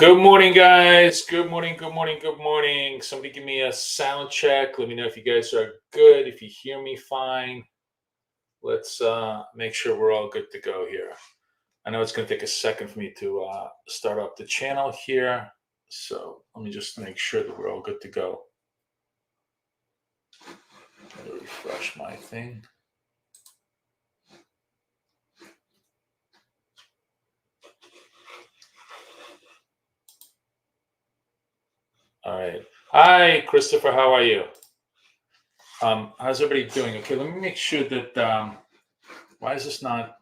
Good morning, guys. Good morning, good morning, good morning. Somebody give me a sound check. Let me know if you guys are good, if you hear me fine. Let's make sure we're all good to go here. I know it's going to take a second for me to start up the channel here. So let me just make sure that we're all good to go. Let me refresh my thing. All right. Hi, Christopher. How are you? How's everybody doing? Okay, let me make sure that. Why is this not?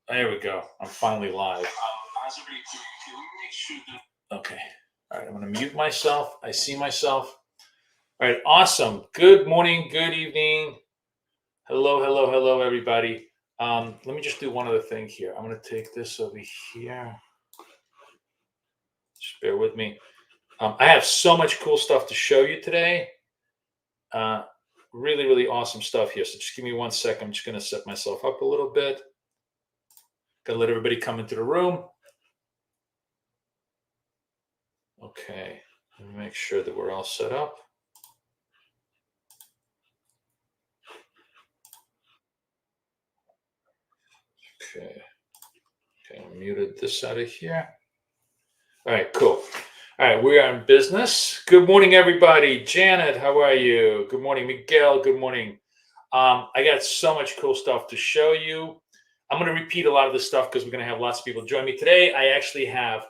There we go. I'm finally live. How's everybody doing? Okay, let me make sure that. Okay. All right. I'm going to mute myself. I see myself. All right. Awesome. Good morning. Good evening. Hello, hello, hello, everybody. Let me just do one other thing here. I'm going to take this over here. Just bear with me. I have so much cool stuff to show you today. Really, really awesome stuff here. So just give me 1 second. I'm just going to set myself up a little bit. Gonna let everybody come into the room. Okay. Let me make sure that we're all set up. Okay. Okay, I muted this out of here. All right, cool. All right, we are in business. Good morning, everybody. Janet, how are you? Good morning, Miguel. Good morning. I got so much cool stuff to show you. I'm going to repeat a lot of this stuff because we're going to have lots of people join me today. I actually have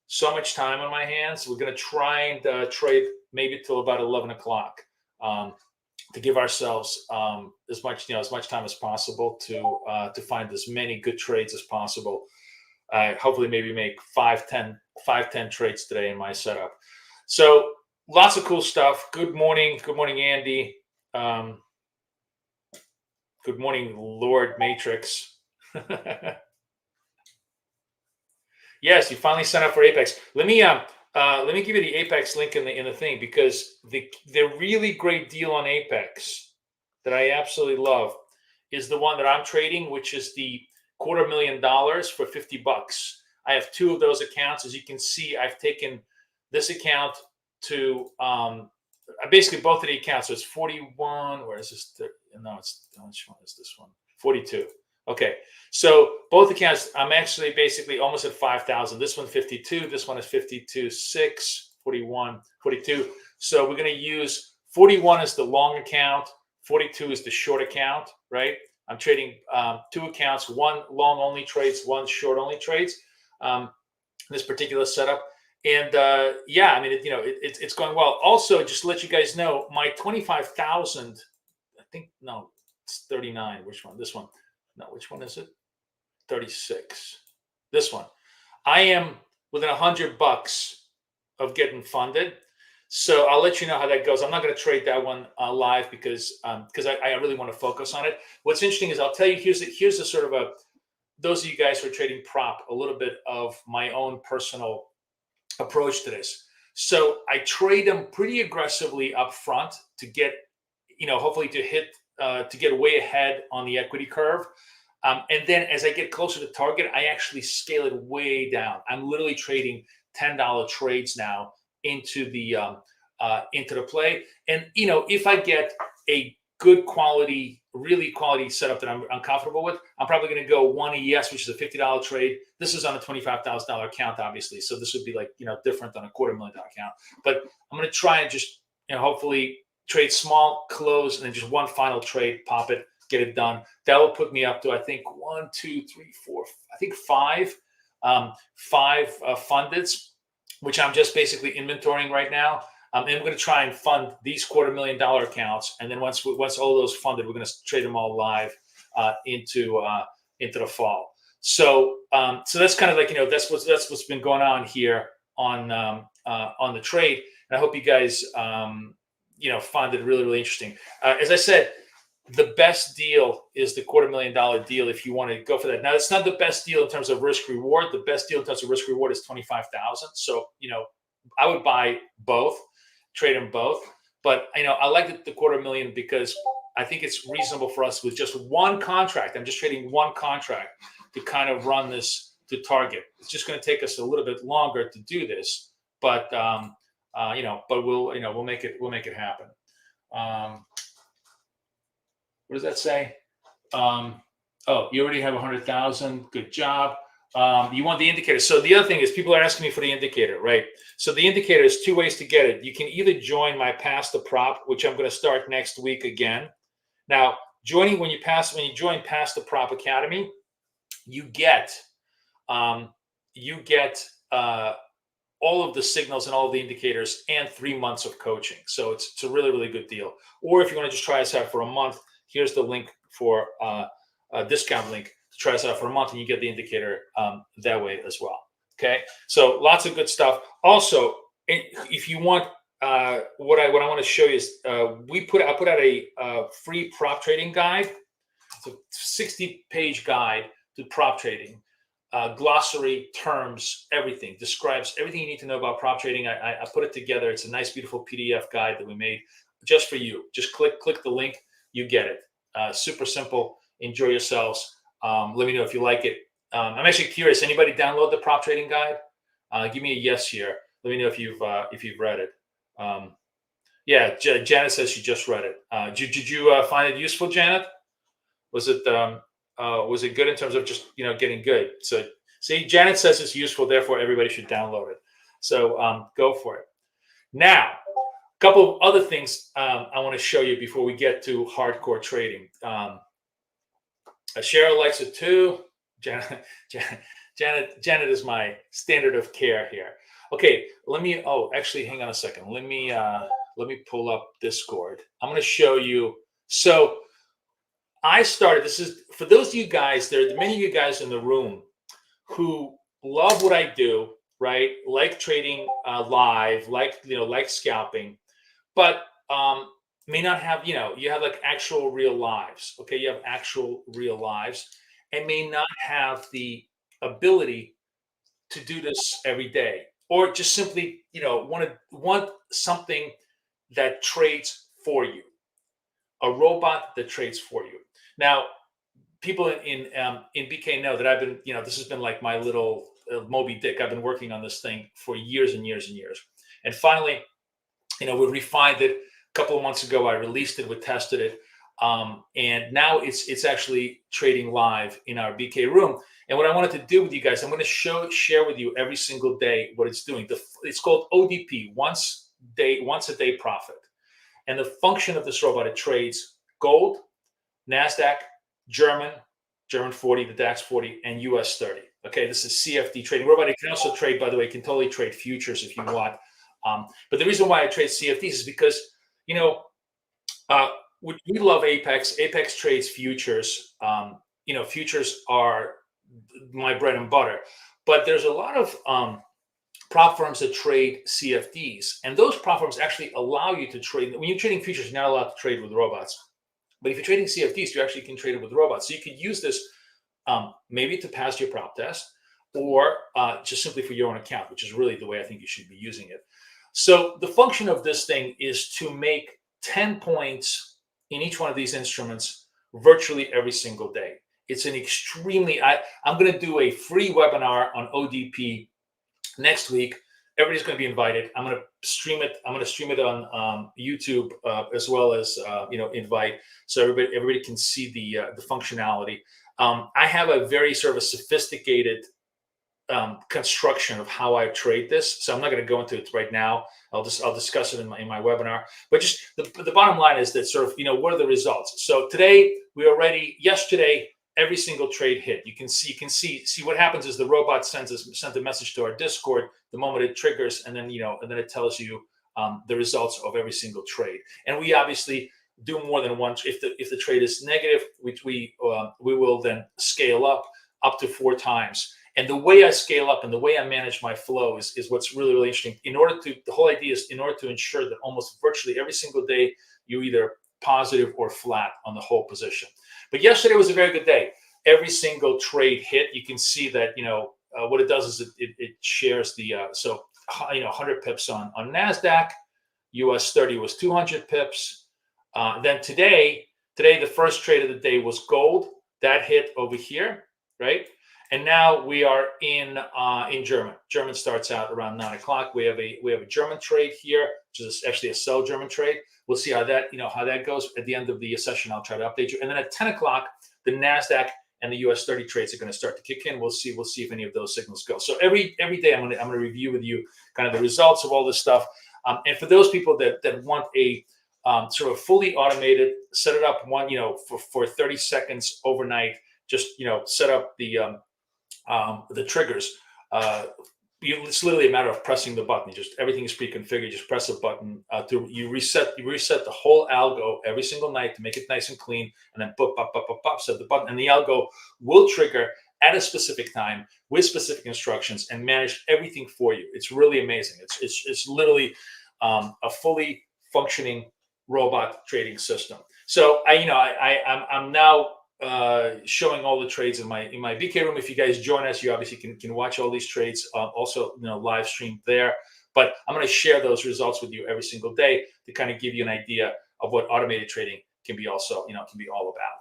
so much time on my hands. We're going to try and trade maybe till about 11 o'clock to give ourselves as much time as possible to find as many good trades as possible. Hopefully maybe make 5-10 trades today in my setup. So lots of cool stuff. Good morning, Andy. Good morning, Lord Matrix. Yes, you finally signed up for Apex. Let me give you the Apex link in the thing, because the really great deal on Apex that I absolutely love is the one that I'm trading, which is the $250,000 for $50. I have two of those accounts. As you can see, I've taken this account to basically both of the accounts. So it's 41. Where is this? No, it's which one is this one? 42. Okay, so both accounts, I'm actually basically almost at 5,000. This one 52. This one is 52.6, 41, 42. So we're going to use 41 as the long account. 42 is the short account, right? I'm trading two accounts, one long only trades, one short only trades. This particular setup, and yeah, I mean, it's going well. Also, just to let you guys know, my 25,000, I think, no, it's 39. Which one? This one? No, which one is it? 36. This one. I am within $100 of getting funded. So I'll let you know how that goes. I'm not going to trade that one live because I really want to focus on it. What's interesting is I'll tell you, here's a sort of those of you guys who are trading prop, a little bit of my own personal approach to this. So I trade them pretty aggressively up front to get, hopefully to get way ahead on the equity curve. And then as I get closer to target, I actually scale it way down. I'm literally trading $10 trades now into the play. And if I get a good quality, really quality setup that I'm comfortable with, I'm probably going to go one ES, which is a $50 trade. This is on a $25,000 account, obviously, so this would be like different than a $250,000 account. But I'm going to try and just hopefully trade small, close, and then just one final trade, pop it, get it done. That will put me up to, I think, 1, 2, 3, 4, I think five fundeds, which I'm just basically inventorying right now. And we're going to try and fund these $250,000 accounts, and then once all those funded, we're going to trade them all live into the fall. So that's kind of like that's what's been going on here on the trade, and I hope you guys find it really, really interesting. As I said, the best deal is the $250,000 deal if you want to go for that. Now, it's not the best deal in terms of risk reward. The best deal in terms of risk reward is 25,000. So I would buy both, trade them both. But I like the $250,000 because I think it's reasonable for us with just one contract. I'm just trading one contract to kind of run this to target. It's just going to take us a little bit longer to do this, but but we'll make it happen. What does that say? Oh, you already have 100,000. Good job. You want the indicator. So the other thing is people are asking me for the indicator, right? So the indicator is two ways to get it. You can either join my Pass the Prop, which I'm going to start next week again. Now, when you join Pass the Prop Academy, you get all of the signals and all of the indicators and 3 months of coaching. So it's a really, really good deal. Or if you want to just try us out for a month, here's the link for a discount link to try us out for a month, and you get the indicator that way as well. Okay, so lots of good stuff. Also, if you want, what I want to show you is I put out a free prop trading guide. It's a 60-page guide to prop trading. Glossary, terms, everything, describes everything you need to know about prop trading. I put it together. It's a nice, beautiful PDF guide that we made just for you. Just click the link, you get it. Super simple. Enjoy yourselves. Let me know if you like it. I'm actually curious. Anybody download the prop trading guide? Give me a yes here. Let me know if you've read it. Yeah, Janet says she just read it. Did you find it useful, Janet? Was it good in terms of just getting good? So see, Janet says it's useful, therefore everybody should download it. So go for it. Now, a couple of other things I want to show you before we get to hardcore trading. Cheryl likes it too. Janet is my standard of care here. Okay, actually, hang on a second. Let me pull up Discord. I'm going to show you. So I started. This is for those of you guys. There are many of you guys in the room who love what I do, right? Like trading live, like scalping, but may not have, you have like actual real lives. Okay, you have actual real lives, and may not have the ability to do this every day, or just simply, want something that trades for you, a robot that trades for you. Now, people in BK know that I've been, this has been like my little Moby Dick. I've been working on this thing for years and years and years, and finally, we refined it. A couple of months ago, I released it, we tested it, and now it's actually trading live in our BK room. And what I wanted to do with you guys, I'm going to share with you every single day what it's doing. It's called ODP, once a day profit. And the function of this robot, it trades gold, NASDAQ, German 40, the DAX 40, and US 30. Okay, this is CFD trading robot. It can also trade, by the way, it can totally trade futures if you want. But the reason why I trade CFDs is because, we love Apex. Apex trades futures. Futures are my bread and butter. But there's a lot of prop firms that trade CFDs. And those prop firms actually allow you to trade. When you're trading futures, you're not allowed to trade with robots. But if you're trading CFDs, you actually can trade it with robots. So you could use this maybe to pass your prop test, or just simply for your own account, which is really the way I think you should be using it. So the function of this thing is to make 10 points in each one of these instruments virtually every single day. It's an extremely, I'm going to do a free webinar on ODP next week. Everybody's going to be invited. I'm going to stream it. I'm going to stream it on YouTube as well as, invite, so everybody can see the functionality. I have a very sort of a sophisticated construction of how I trade this, so I'm not going to go into it right now. I'll discuss it in my webinar. But just the bottom line is that sort of what are the results? So today yesterday every single trade hit. You can see what happens is the robot sent a message to our Discord the moment it triggers, and then it tells you the results of every single trade. And we obviously do more than one. If the trade is negative, which we will then scale up to 4 times. And the way I scale up and the way I manage my flow is what's really, really interesting. The whole idea is in order to ensure that almost virtually every single day you're either positive or flat on the whole position. But yesterday was a very good day. Every single trade hit. You can see that what it does is it shares the 100 pips on NASDAQ. US 30 was 200 pips. Then today the first trade of the day was gold. That hit over here, right? And now we are in German. German starts out around 9 o'clock. We have a German trade here, which is actually a sell German trade. We'll see how that goes at the end of the session. I'll try to update you. And then at 10 o'clock, the Nasdaq and the US 30 trades are going to start to kick in. We'll see if any of those signals go. So every day I'm going to review with you kind of the results of all this stuff. And for those people that want a sort of fully automated, set it up for 30 seconds overnight. Just set up the triggers. It's literally a matter of pressing the button. Everything is pre-configured. You just press a button you reset the whole algo every single night to make it nice and clean, and then set the button, and the algo will trigger at a specific time with specific instructions and manage everything for you. It's really amazing. It's literally a fully functioning robot trading system. So I'm now showing all the trades in my BK room. If you guys join us, you obviously can watch all these trades also live streamed there. But I'm going to share those results with you every single day to kind of give you an idea of what automated trading can be also can be all about.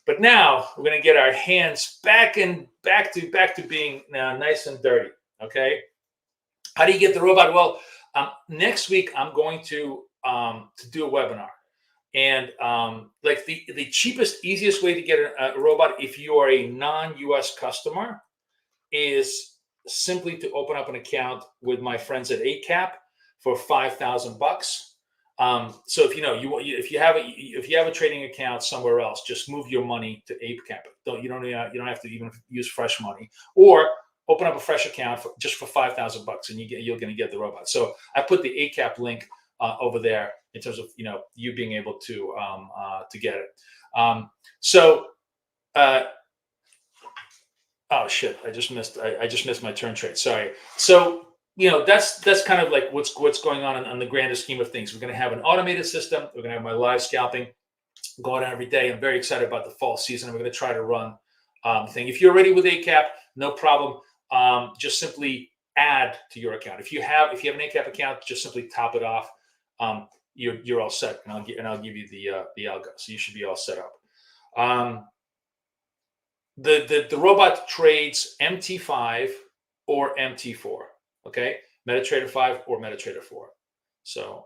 But now we're going to get our hands back to being nice and dirty. Okay, how do you get the robot? Well, next week I'm going to do a webinar. And like the cheapest, easiest way to get a robot if you are a non-US customer is simply to open up an account with my friends at ACAP for $5,000. So if you have a trading account somewhere else, just move your money to ACAP. You don't have to even use fresh money, or open up a fresh account just for $5,000, and you're going to get the robot. So I put the ACAP link over there in terms of you being able to get it. Oh shit! I just missed my turn trade. Sorry. So that's kind of like what's going on the grander scheme of things. We're going to have an automated system. We're going to have my live scalping going on every day. I'm very excited about the fall season. We're going to try to run thing. If you're already with ACAP, no problem. Just simply add to your account. If you have an ACAP account, just simply top it off. You're all set, and I'll give you the algo, so you should be all set up. The robot trades MT5 or MT4. Okay, MetaTrader 5 or MetaTrader 4. So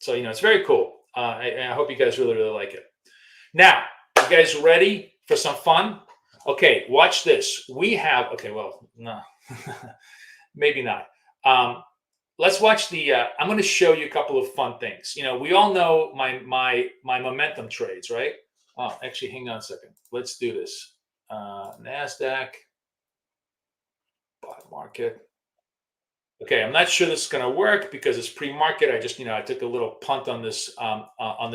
it's very cool. I hope you guys really like it. Now, you guys ready for some fun? Okay, watch this. No, maybe not. Let's watch I'm going to show you a couple of fun things. We all know my momentum trades, right? Oh, actually, hang on a second. Let's do this. Nasdaq, bot market. Okay, I'm not sure this is going to work because it's pre-market. I just, I took a little punt on this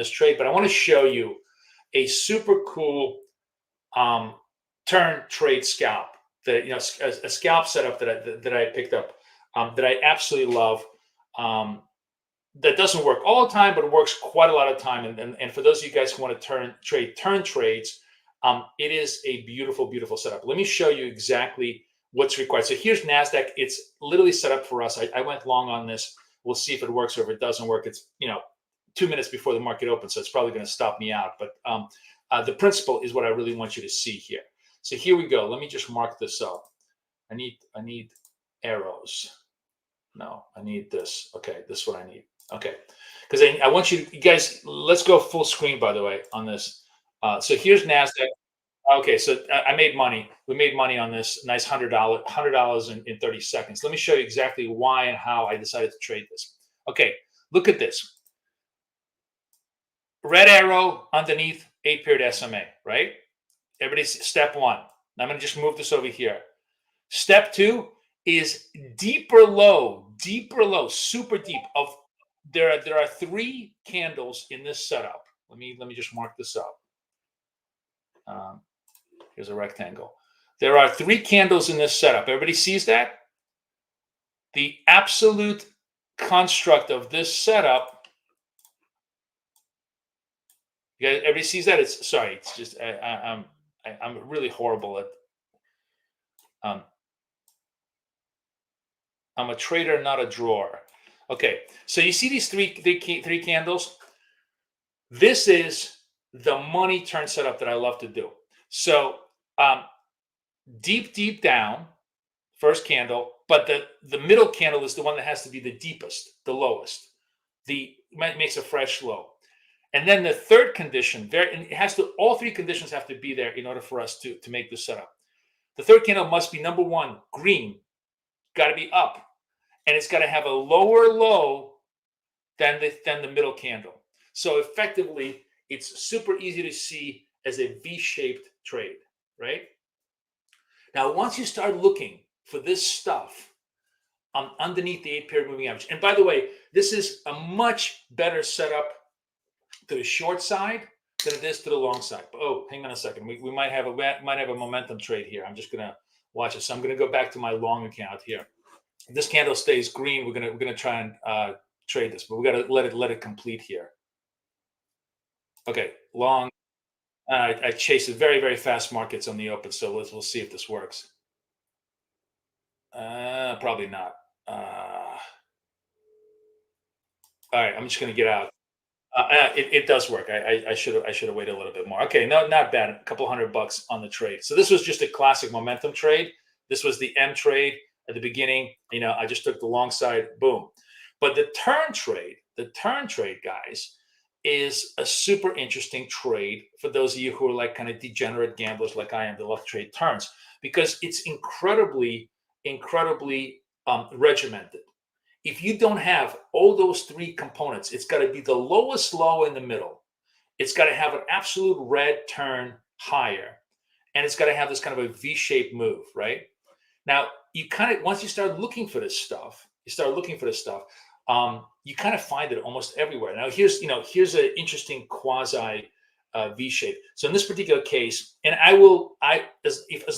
trade, but I want to show you a super cool turn trade scalp that a scalp setup that I picked up that I absolutely love. That doesn't work all the time, but it works quite a lot of time. And for those of you guys who want to trade turn trades, it is a beautiful, beautiful setup. Let me show you exactly what's required. So here's NASDAQ. It's literally set up for us. I went long on this. We'll see if it works or if it doesn't work. It's 2 minutes before the market opens, so it's probably going to stop me out. But the principle is what I really want you to see here. So here we go. Let me just mark this up. I need arrows. No, I need this. Okay, this is what I need. Okay, because I want you guys, let's go full screen, by the way, on this. So here's NASDAQ. Okay, so I made money. We made money on this nice $100 in 30 seconds. Let me show you exactly why and how I decided to trade this. Okay, look at this. Red arrow underneath 8-period SMA, right? Everybody's step one. Now I'm going to just move this over here. Step two is deeper low, super deep. There are 3 candles in this setup. Let me just mark this up. Here's a rectangle. There are 3 candles in this setup. Everybody sees that? The absolute construct of this setup. Everybody sees that? It's just I'm really horrible at. I'm a trader, not a drawer. Okay, so you see these three candles? This is the money turn setup that I love to do. So deep down, first candle, but the middle candle is the one that has to be the deepest, the lowest. The makes a fresh low. And then the third condition, and it has to, all three conditions have to be there in order for us to make the setup. The third candle must be number one, green, got to be up, and it's got to have a lower low than the middle candle. So effectively, it's super easy to see as a V-shaped trade, right? Now, once you start looking for this stuff underneath the 8-period moving average, and by the way, this is a much better setup to the short side than it is to the long side. Oh, hang on a second. We might have a momentum trade here. I'm just gonna watch it. So I'm gonna go back to my long account here. If this candle stays green, we're gonna try and trade this, but we gotta let it complete here. Okay, long. I chase a very fast markets on the open, so we'll see if this works. Probably not. All right, I'm just gonna get out. It does work. I should have waited a little bit more. Okay, no, not bad. A couple $100 on the trade. So this was just a classic momentum trade. This was the M trade at the beginning. I just took the long side. Boom. But the turn trade, guys, is a super interesting trade for those of you who are like kind of degenerate gamblers like I am that love to trade turns, because it's incredibly regimented. If you don't have all those three components, it's got to be the lowest low in the middle. It's got to have an absolute red turn higher. And it's got to have this kind of a V-shaped move, right? Now, once you start looking for this stuff, you kind of find it almost everywhere. Now, here's an interesting quasi V shape. So in this particular case, and as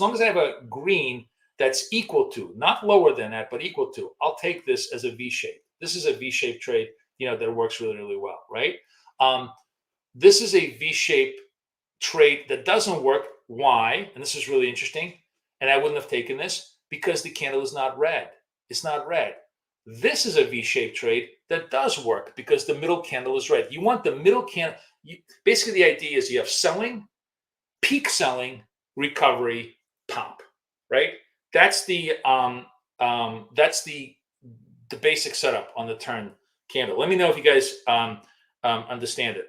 long as I have a green that's equal to, not lower than that, but equal to, I'll take this as a V shape. This is a V shape trade, that works really well, right? This is a V shape trade that doesn't work. Why? And this is really interesting. And I wouldn't have taken this because the candle is not red. It's not red. This is a V-shaped trade that does work because the middle candle is red. You want the middle candle. Basically, the idea is you have selling, peak selling, recovery, pump, right? That's the basic setup on the turn candle. Let me know if you guys understand it.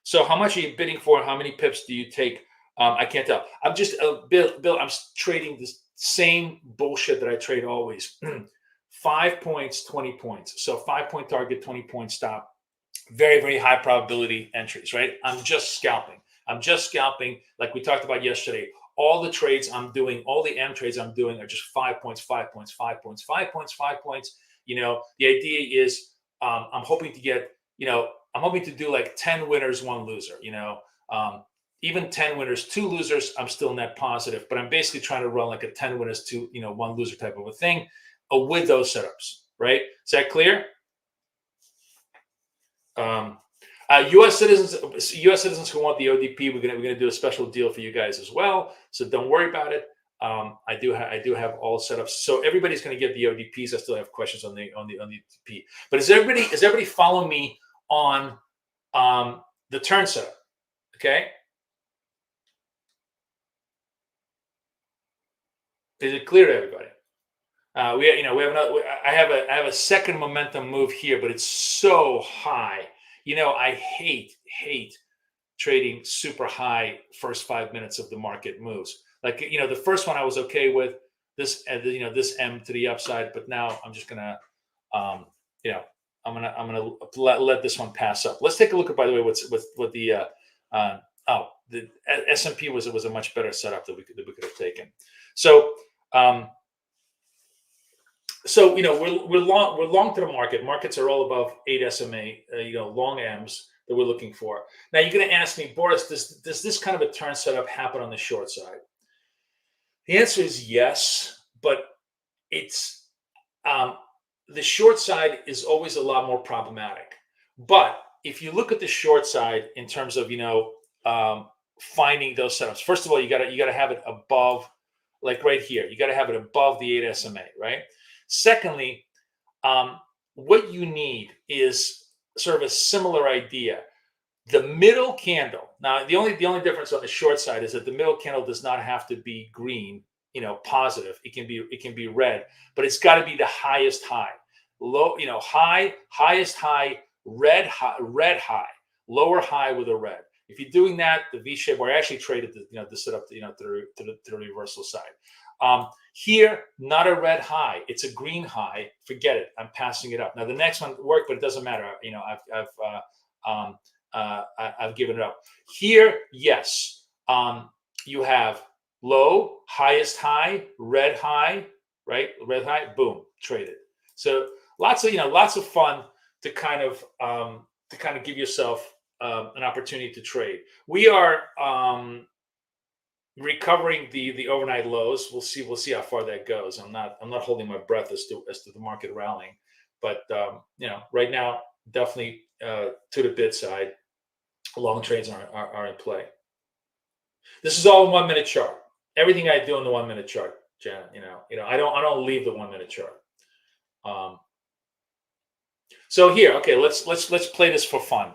So, how much are you bidding for? How many pips do you take? I can't tell. I'm just Bill. I'm trading this same bullshit that I trade always. 5 points, 20 points. So 5-point target, 20-point stop. Very high probability entries, right? I'm just scalping. Like we talked about yesterday. All the trades I'm doing, all the M trades I'm doing are just 5 points, 5 points, 5 points, 5 points, 5 points. The idea is I'm hoping to do like 10 winners, 1 loser, even 10 winners, 2 losers, I'm still net positive, but I'm basically trying to run like a 10 winners, 1 loser type of a thing with those setups, right? Is that clear? U.S. citizens who want the ODP, we're gonna do a special deal for you guys as well. So don't worry about it. I do have all setups. So everybody's gonna get the ODPs. I still have questions on the ODP. But is everybody following me on the turn setup? Okay. Is it clear to everybody? I have a second momentum move here, but it's so high. I hate trading super high first 5 minutes of the market moves. Like, the first one I was okay with this, this M to the upside, but now I'm just gonna, I'm gonna let this one pass up. Let's take a look at, by the way, what the the S&P was a much better setup that we could have taken. So. So we're long to the market. Markets are all above 8 SMA. Long M's that we're looking for. Now you're going to ask me, Boris, does this kind of a turn setup happen on the short side? The answer is yes, but it's the short side is always a lot more problematic. But if you look at the short side in terms of finding those setups, first of all, you got to have it above, like right here. You got to have it above the 8 SMA, right? Secondly, what you need is sort of a similar idea. The middle candle. Now, the only difference on the short side is that the middle candle does not have to be green positive. It can be red, but it's got to be the highest high. Low, highest high, red high, lower high with a red. If you're doing that, the V shape, where I actually traded the setup, to the reversal side. Here, not a red high. It's a green high. Forget it. I'm passing it up. Now the next one worked, but it doesn't matter. I've given it up. Here, yes. You have low, highest high, red high, right? Red high, boom, traded. So lots of fun to kind of give yourself an opportunity to trade. We are recovering the overnight lows. We'll see how far that goes. I'm not holding my breath as to the market rallying, but right now definitely to the bid side, long trades are in play. This is all in 1 minute chart. Everything I do in the 1 minute chart, Janet. I don't leave the 1 minute chart. So here, okay, let's play this for fun.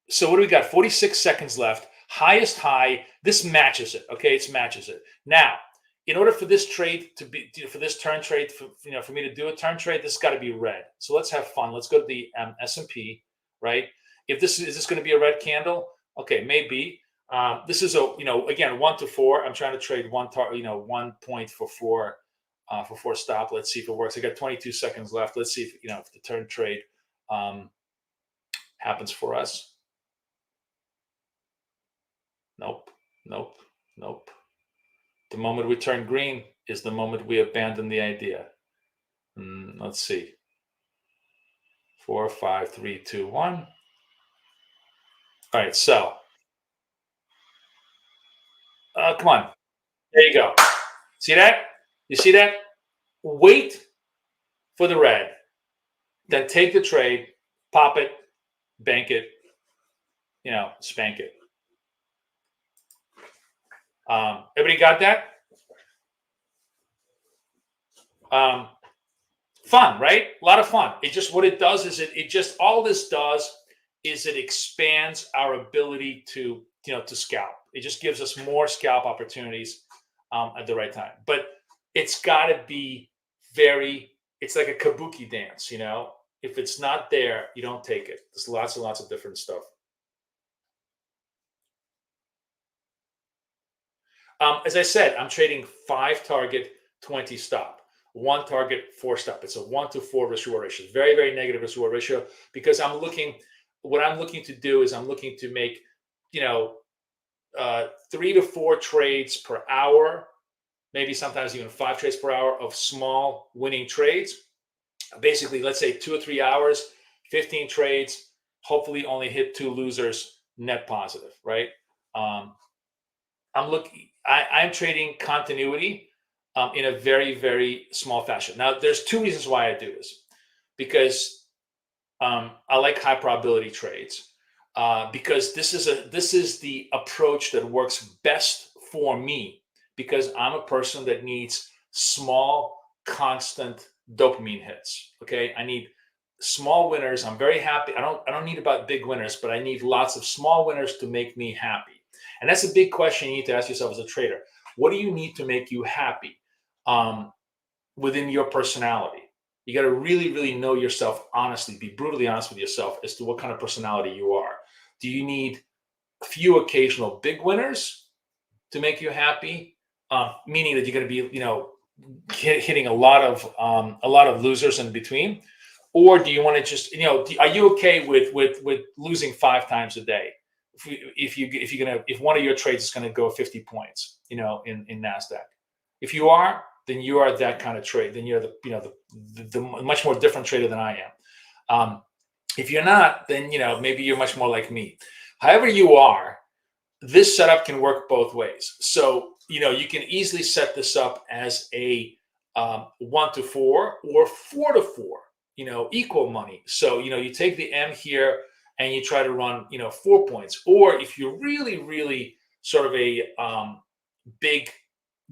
So what do we got? 46 seconds left. Highest high. This matches it. Okay, it matches it. Now, in order for this trade to be, for this turn trade, for me to do a turn trade, this has got to be red. So let's have fun. Let's go to the S&P, right? If this is this going to be a red candle? Okay, maybe. This is again 1 to 4. I'm trying to trade 1 point for 4 stop. Let's see if it works. I got 22 seconds left. Let's see if the turn trade happens for us. Nope. The moment we turn green is the moment we abandon the idea. Let's see. 4, 5, 3, 2, 1. All right, so come on. There you go. See that? You see that? Wait for the red, then take the trade, pop it, bank it, spank it. Everybody got that? Fun, right? A lot of fun. It just, what it does is all this does is it expands our ability to scalp. It just gives us more scalp opportunities at the right time. But it's got to be it's like a kabuki dance, If it's not there, you don't take it. There's lots and lots of different stuff. As I said, I'm trading 5 target, 20 stop. 1 target, 4 stop. It's a 1 to 4 risk reward ratio. Very, very negative risk reward ratio, because what I'm looking to do is I'm looking to make 3 to 4 trades per hour, maybe sometimes even 5 trades per hour of small winning trades. Basically, let's say 2 or 3 hours, 15 trades, hopefully only hit 2 losers, net positive, right? I'm trading continuity in a very, very small fashion. Now, there's 2 reasons why I do this. Because I like high probability trades. Because this is the approach that works best for me, because I'm a person that needs small, constant dopamine hits. Okay, I need small winners. I'm very happy. I don't need about big winners, but I need lots of small winners to make me happy. And that's a big question you need to ask yourself as a trader. What do you need to make you happy within your personality? You got to really, really know yourself honestly, be brutally honest with yourself as to what kind of personality you are. Do you need a few occasional big winners to make you happy? Meaning that you're going to be, hitting a lot of losers in between, or do you want to just, are you okay with losing 5 times a day? If one of your trades is going to go 50 points, in NASDAQ, if you are, then you are that kind of trade. Then you're the much more different trader than I am. If you're not, then maybe you're much more like me. However you are, this setup can work both ways. So you can easily set this up as a 1 to 4 or 4 to 4. Equal money. So you take the M here and you try to run 4 points. Or if you're really, really sort of a big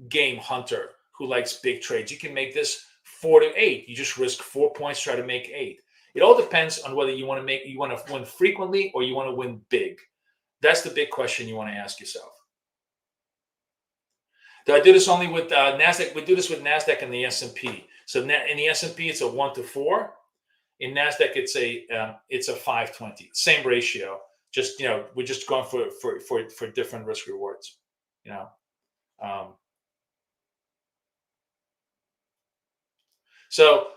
game hunter who likes big trades, you can make this 4 to 8. You just risk 4 points, try to make 8. It all depends on whether you want to win frequently or you want to win big. That's the big question you want to ask yourself. Do I do this only with Nasdaq? We do this with Nasdaq and the S&P. So in the S&P, it's a 1-to-4. In Nasdaq, it's a 5-20. Same ratio. Just we're just going for different risk rewards. You know. Um, so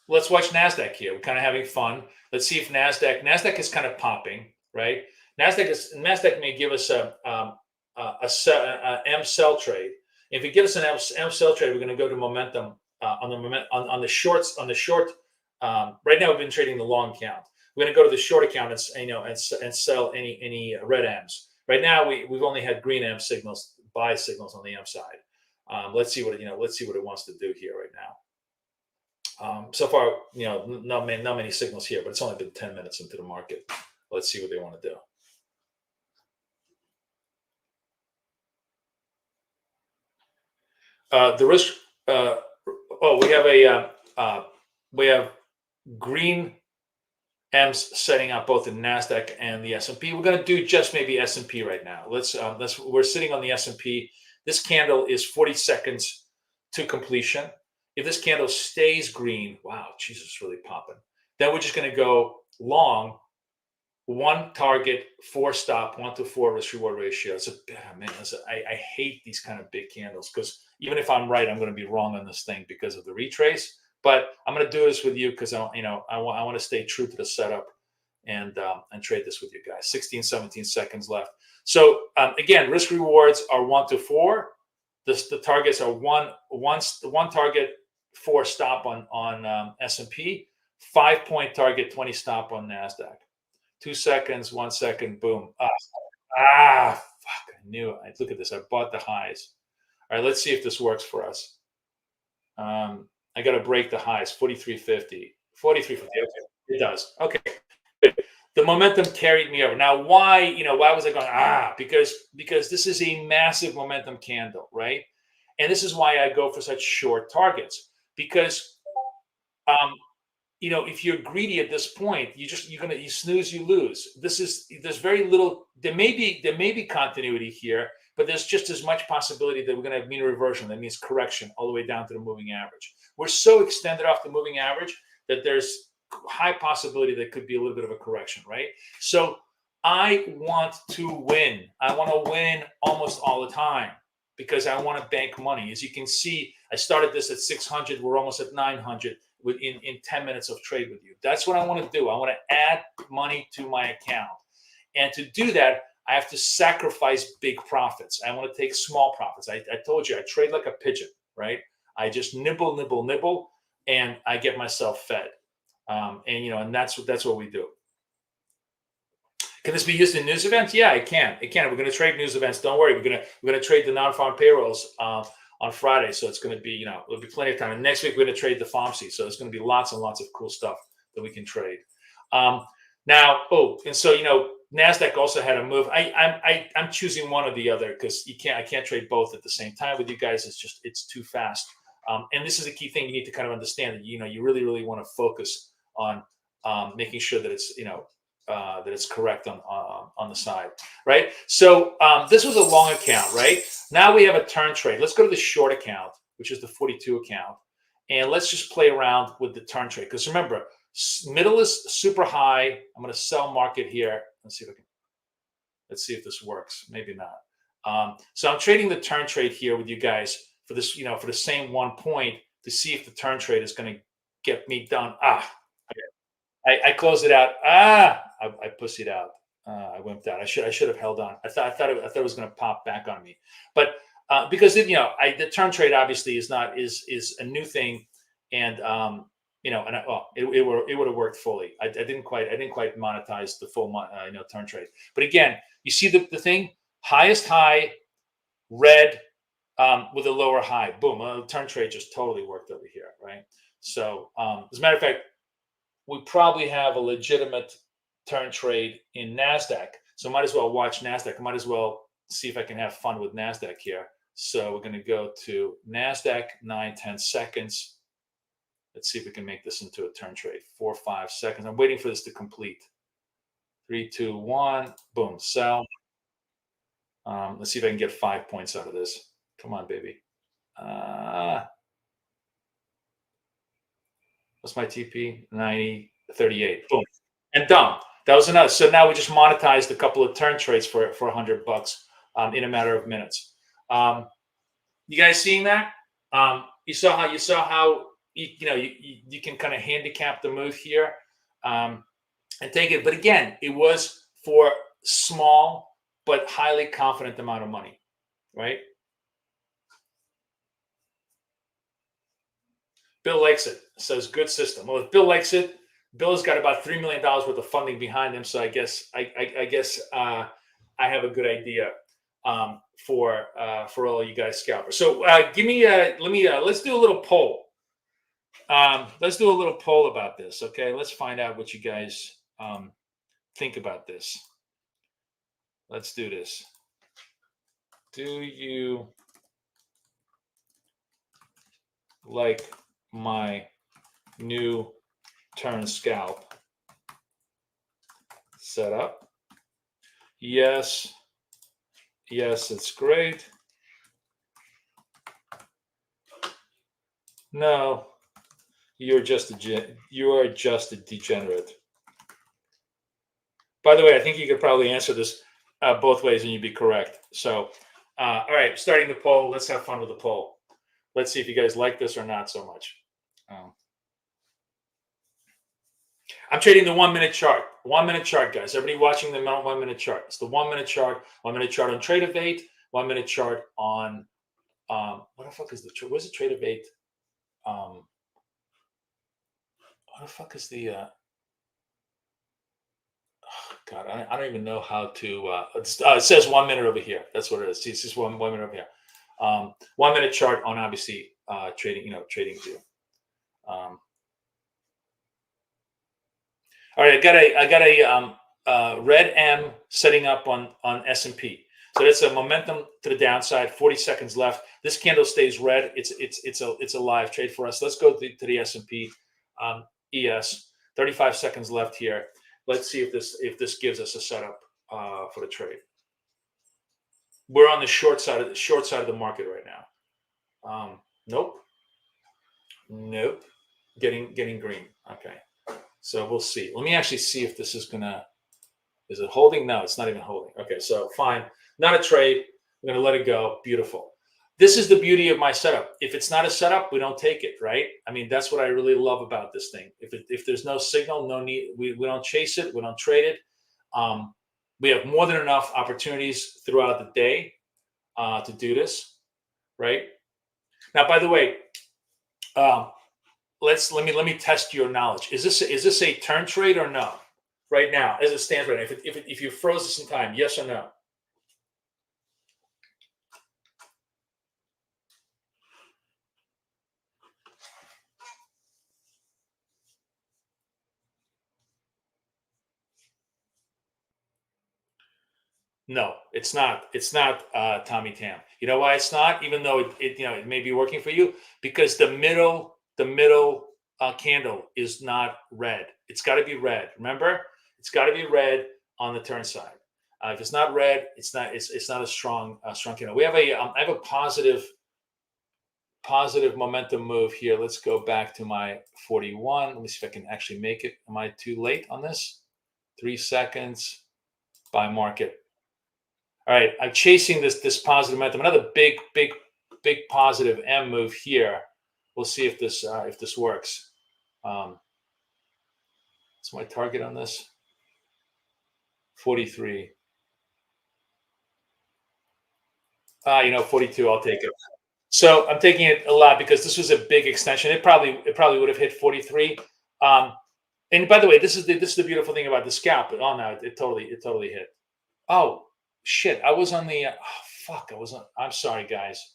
let's watch Nasdaq here. We're kind of having fun. Let's see if Nasdaq is kind of popping, right? Nasdaq may give us a M sell trade. If it gives us an M sell trade, we're going to go to momentum on the shorts on the short. Right now, we've been trading the long account. We're going to go to the short account and sell any red M's. Right now, we've only had green M signals, buy signals on the M side. Let's see what it wants to do here right now. So far, not many signals here, but it's only been 10 minutes into the market. Let's see what they want to do. The risk. We have green M's setting up both in Nasdaq and the S&P. We're going to do just maybe S&P right now. We're sitting on the S&P. This candle is 40 seconds to completion. If this candle stays green, wow, Jesus, really popping. Then we're just going to go long, 1 target, 4 stop, 1-to-4 risk reward ratio. I hate these kind of big candles because even if I'm right, I'm going to be wrong on this thing because of the retrace. But I'm going to do this with you because I want to stay true to the setup and trade this with you guys. 16, 17 seconds left. So again, risk rewards are 1-to-4. The targets are one target, 4 stop on S&P, 5-point target, 20 stop on Nasdaq. 2 seconds, 1 second, boom. Fuck! I knew it. Look at this. I bought the highs. All right, let's see if this works for us. I got to break the highs. 43.50. 43.50. Okay, it does. Okay. The momentum carried me over. Now, why was I going, because this is a massive momentum candle, right? And this is why I go for such short targets. Because if you're greedy at this point, you snooze, you lose. There's very little. There may be continuity here, but there's just as much possibility that we're going to have mean reversion. That means correction all the way down to the moving average. We're so extended off the moving average that there's high possibility that could be a little bit of a correction, right? So I want to win. I want to win almost all the time because I want to bank money. As you can see, I started this at 600. We're almost at 900 in 10 minutes of trade with you. That's what I want to do. I want to add money to my account. And to do that, I have to sacrifice big profits. I want to take small profits. I told you, I trade like a pigeon, right? I just nibble, and I get myself fed. And that's what we do. Can this be used in news events? Yeah, it can. We're going to trade news events. Don't worry. We're going to trade the non-farm payrolls on Friday. So it's going to be, there'll be plenty of time. And next week, we're going to trade the FOMC. So there's going to be lots and lots of cool stuff that we can trade. NASDAQ also had a move. I'm choosing one or the other because I can't trade both at the same time with you guys. It's too fast. And this is a key thing you need to kind of understand that, you really, really want to focus on making sure that it's, that it's correct on the side, right? So this was a long account, right? Now we have a turn trade. Let's go to the short account, which is the 42 account. And let's just play around with the turn trade. Because remember, middle is super high. I'm going to sell market here. Let's see if this works. Maybe not. So I'm trading the turn trade here with you guys for this, for the same 1 point to see if the turn trade is going to get me done. I closed it out. I pussied out. I wimped out. I should have held on. I thought it was going to pop back on me, but because the turn trade obviously is a new thing, and it would have worked fully. I didn't quite monetize the full turn trade. But again, you see the thing, highest high, red with a lower high. Boom, the turn trade just totally worked over here, right? So as a matter of fact, we probably have a legitimate turn trade in NASDAQ. So might as well watch NASDAQ. Might as well see if I can have fun with NASDAQ here. So we're going to go to NASDAQ, 9-10 seconds. Let's see if we can make this into a turn trade. 4-5 seconds. I'm waiting for this to complete. 3, 2, 1. Boom, sell. Let's see if I can get 5 points out of this. Come on, baby. What's my TP? 90.38. Boom. And done. That was enough. So now we just monetized a couple of turn trades for $100 in a matter of minutes. You guys seeing that? You saw how you can kind of handicap the move here and take it. But again, it was for small but highly confident amount of money, right? Bill likes it. Says good system. Well, if Bill likes it, Bill's got about $3 million worth of funding behind him. So I guess I have a good idea for all you guys scalpers. So give me let's do a little poll. Let's do a little poll about this. Okay, let's find out what you guys think about this. Let's do this. Do you like my new turn scalp setup? Yes. Yes, it's great. No, you are just a degenerate. By the way, I think you could probably answer this both ways and you'd be correct. So, all right, starting the poll. Let's have fun with the poll. Let's see if you guys like this or not so much. I'm trading the 1 minute chart. 1 minute chart, guys. Everybody watching the 1 minute chart. It's the 1 minute chart. 1 minute chart on Trade Evade. 1 minute chart on what the fuck is the where's the Trade Evade? What the fuck is the God, I don't even know how to it says 1 minute over here. That's what it is. See, it's just one minute over here. 1 minute chart on obviously trading, trading view. All right, I got a red M setting up on S&P. So that's a momentum to the downside. 40 seconds left. This candle stays red. It's a live trade for us. Let's go to the S&P ES. 35 seconds left here. Let's see if this gives us a setup for the trade. We're on the short side of the market right now. Nope. Getting green. Okay. So we'll see. Let me actually see if this is is it holding? No, it's not even holding. Okay, so fine. Not a trade. I'm going to let it go. Beautiful. This is the beauty of my setup. If it's not a setup, we don't take it, right? I mean, that's what I really love about this thing. If there's no signal, no need, we don't chase it. We don't trade it. We have more than enough opportunities throughout the day to do this, right? Now, by the way, let me test your knowledge. Is this a turn trade or no? Right now, as it stands right now, if you froze this in time, yes or no? No, it's not. It's not Tommy Tam. You know why it's not? Even though it may be working for you, because the middle candle is not red. It's got to be red. Remember, it's got to be red on the turn side. If it's not red, it's not a strong candle. We have I have a positive momentum move here. Let's go back to my 41. Let me see if I can actually make it. Am I too late on this? 3 seconds. Buy market. All right, I'm chasing this positive momentum. Another big positive M move here. We'll see if this works. What's my target on this? 43. 42. I'll take it. So I'm taking it a lot because this was a big extension. It probably would have hit 43. And by the way, this is the beautiful thing about the scalp. Oh no, it totally hit. Oh shit! I was on the. Fuck! I was on. I'm sorry, guys.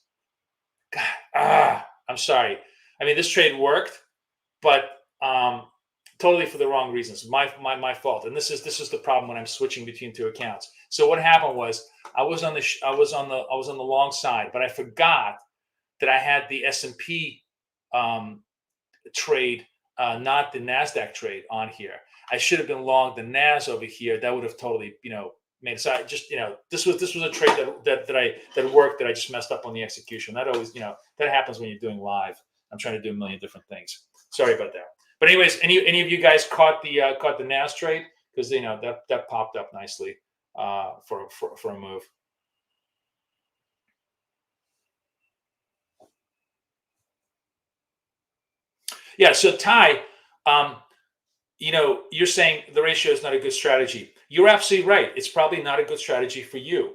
God, I'm sorry. I mean, this trade worked, but totally for the wrong reasons. My fault. And this is the problem when I'm switching between two accounts. So what happened was I was on the long side, but I forgot that I had the S&P trade, not the NASDAQ trade on here. I should have been long the NAS over here. That would have totally, made. So I just, this was a trade that worked, that I just messed up on the execution. That always, that happens when you're doing live. I'm trying to do a million different things. Sorry about that. But anyways, any of you guys caught the NAS trade? Because that popped up nicely for a move. Yeah. So Ty, you're saying the ratio is not a good strategy. You're absolutely right. It's probably not a good strategy for you.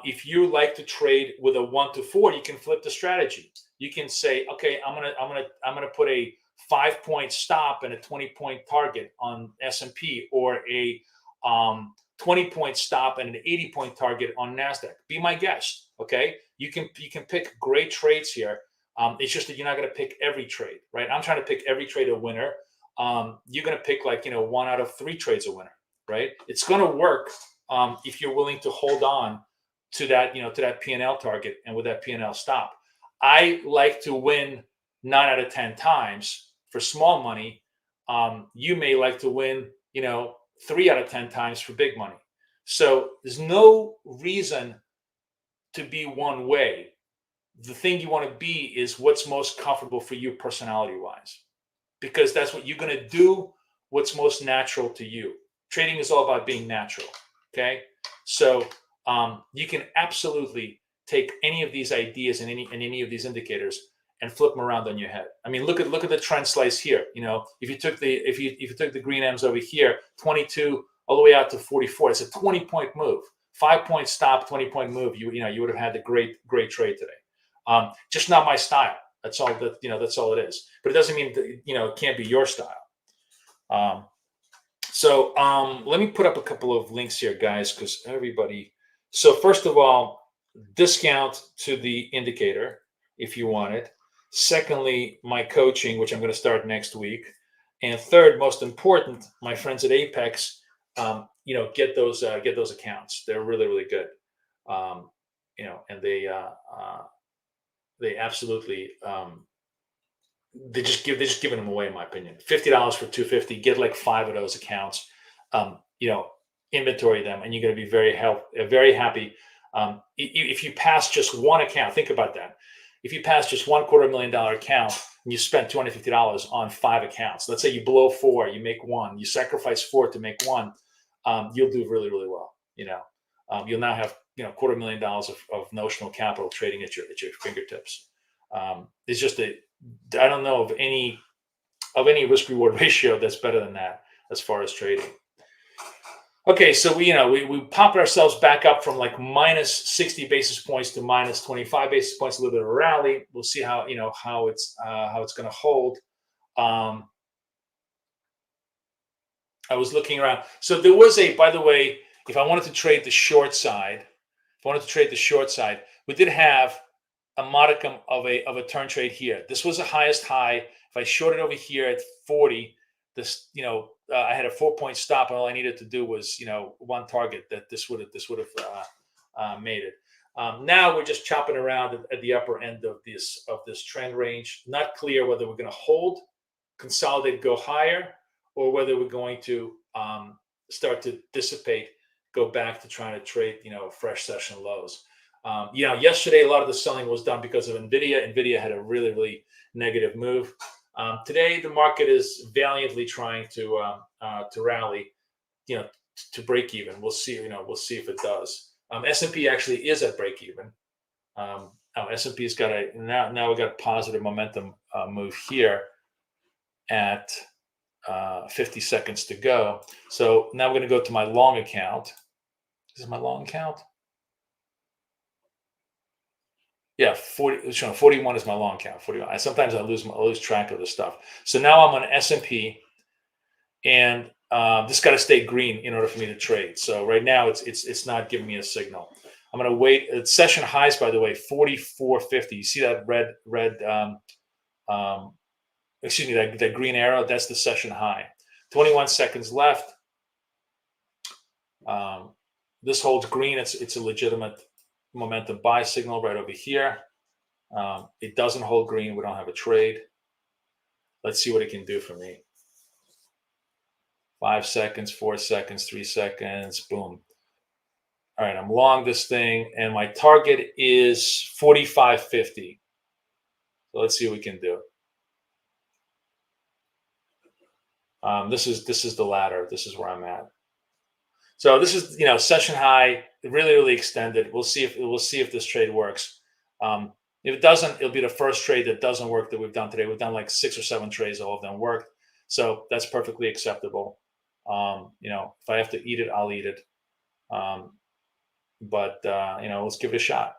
If you like to trade with a 1 to 4, you can flip the strategy. You can say, okay, I'm gonna put a 5-point stop and a 20-point target on S&P, or a 20-point stop and an 80-point target on NASDAQ. Be my guest. Okay, you can pick great trades here. It's just that you're not going to pick every trade, right? I'm trying to pick every trade a winner. You're going to pick 1 out of 3 trades a winner, right? It's going to work if you're willing to hold on to that, to that P&L target, and with that P&L stop. I like to win 9 out of 10 times for small money. You may like to win, 3 out of 10 times for big money. So there's no reason to be one way. The thing you want to be is what's most comfortable for you personality-wise, because that's what you're going to do, what's most natural to you. Trading is all about being natural, okay? So you can absolutely take any of these ideas and any of these indicators and flip them around on your head. I mean, look at the trend slice here. If you took the green M's over here, 22 all the way out to 44, it's a 20-point move. 5-point stop, 20-point move. You would have had a great trade today. Just not my style. That's all that's all it is. But it doesn't mean that, it can't be your style. So let me put up a couple of links here, guys, because everybody. So first of all, discount to the indicator if you want it. Secondly, my coaching, which I'm going to start next week. And third, most important, my friends at Apex, get those accounts. They're really, really good. And they absolutely they're just giving them away, in my opinion. $50 for $250. Get like 5 of those accounts. Inventory them, and you're going to be very happy. If you pass just one account, think about that. If you pass just $250,000 account and you spend $250 on 5 accounts, let's say you blow 4, you make 1, you sacrifice 4 to make 1, you'll do really, really well. You'll now have $250,000 of notional capital trading at your fingertips. It's just I don't know of any risk reward ratio that's better than that as far as trading. Okay, so we popped ourselves back up from like minus 60 basis points to minus 25 basis points, a little bit of a rally. We'll see how it's going to hold. I was looking around. So there was by the way, if I wanted to trade the short side, we did have a modicum of a turn trade here. This was the highest high. If I shorted over here at 40, this I had a 4-point stop, and all I needed to do was one target that this would have made it. Now we're just chopping around at the upper end of this trend range. Not clear whether we're going to hold, consolidate, go higher, or whether we're going to start to dissipate, go back to trying to trade fresh session lows. Yesterday a lot of the selling was done because of Nvidia. Nvidia had a really, really negative move. Today the market is valiantly trying to rally, to break even. We'll see. We'll see if it does. S&P actually is at break even. S&P's got now we got a positive momentum move here at 50 seconds to go. So now we're going to go to my long account. This is my long account. Yeah, 41 is my long account. 41. Sometimes I lose track of the stuff. So now I'm on S&P, and this got to stay green in order for me to trade. So right now it's not giving me a signal. I'm going to wait. It's session highs, by the way, 44.50. You see that red excuse me, that green arrow? That's the session high. 21 seconds left. This holds green. It's a legitimate momentum buy signal right over here. It doesn't hold green. We don't have a trade. Let's see what it can do for me. 5 seconds, 4 seconds, 3 seconds, boom. All right, I'm long this thing, and my target is 45.50. So let's see what we can do. This is the ladder. This is where I'm at. So this is session high, really really extended. We'll see if this trade works. Um, if it doesn't, it'll be the first trade that doesn't work that we've done today. We've done like 6 or 7 trades, all of them worked. So that's perfectly acceptable. If I have to eat it, I'll eat it. Um, but let's give it a shot.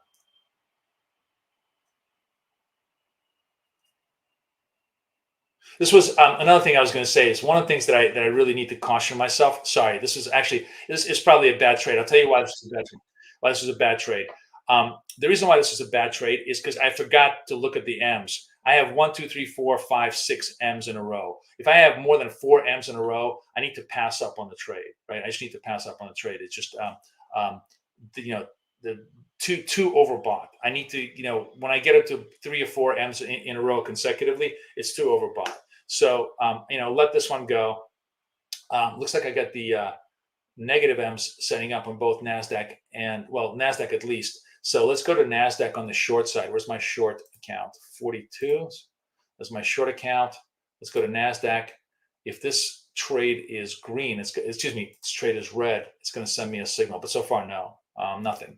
This was another thing I was going to say is one of the things that I really need to caution myself. Sorry, this is probably a bad trade. I'll tell you why this is a bad trade. Why this is a bad trade. The reason why this is a bad trade is because I forgot to look at the M's. I have 1, 2, 3, 4, 5, 6 M's in a row. If I have more than 4 M's in a row, I need to pass up on the trade. Right? I just need to pass up on the trade. It's just the too overbought. I need to when I get up to 3 or 4 M's in a row consecutively, it's too overbought. So let this one go. Looks like I got the negative M's setting up on both Nasdaq and Nasdaq at least. So let's go to Nasdaq on the short side. Where's my short account? 42. That's my short account. Let's go to Nasdaq. If this trade is green, excuse me, this trade is red, it's going to send me a signal. But so far, no, nothing.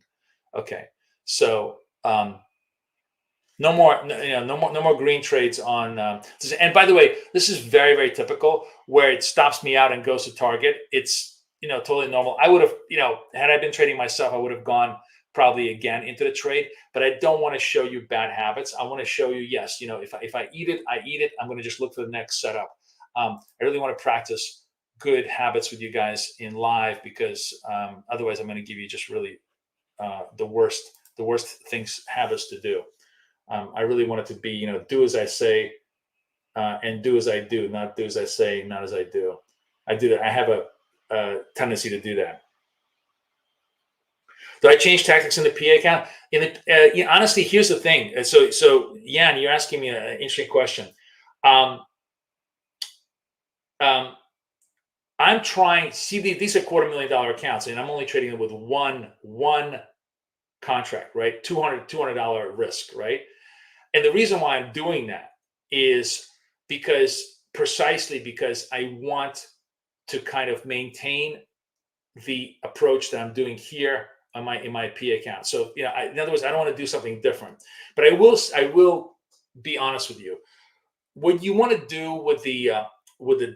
Okay, so no more, no more green trades on. And by the way, this is very, very typical where it stops me out and goes to target. It's totally normal. I would have, had I been trading myself, I would have gone probably again into the trade. But I don't want to show you bad habits. I want to show you, yes, if I eat it, I eat it. I'm going to just look for the next setup. I really want to practice good habits with you guys in live because otherwise, I'm going to give you just really the worst habits to do. I really want it to be, do as I say and do as I do, not do as I say, not as I do. I do that. I have a tendency to do that. Do I change tactics in the PA account? Honestly, here's the thing. So Jan, you're asking me an interesting question. I'm trying. See, these are $250,000 accounts, and I'm only trading them with one contract, right? $200 risk, right? And the reason why I'm doing that is precisely because I want to kind of maintain the approach that I'm doing here in my PA account. So, in other words, I don't want to do something different, but I will be honest with you. What you want to do with the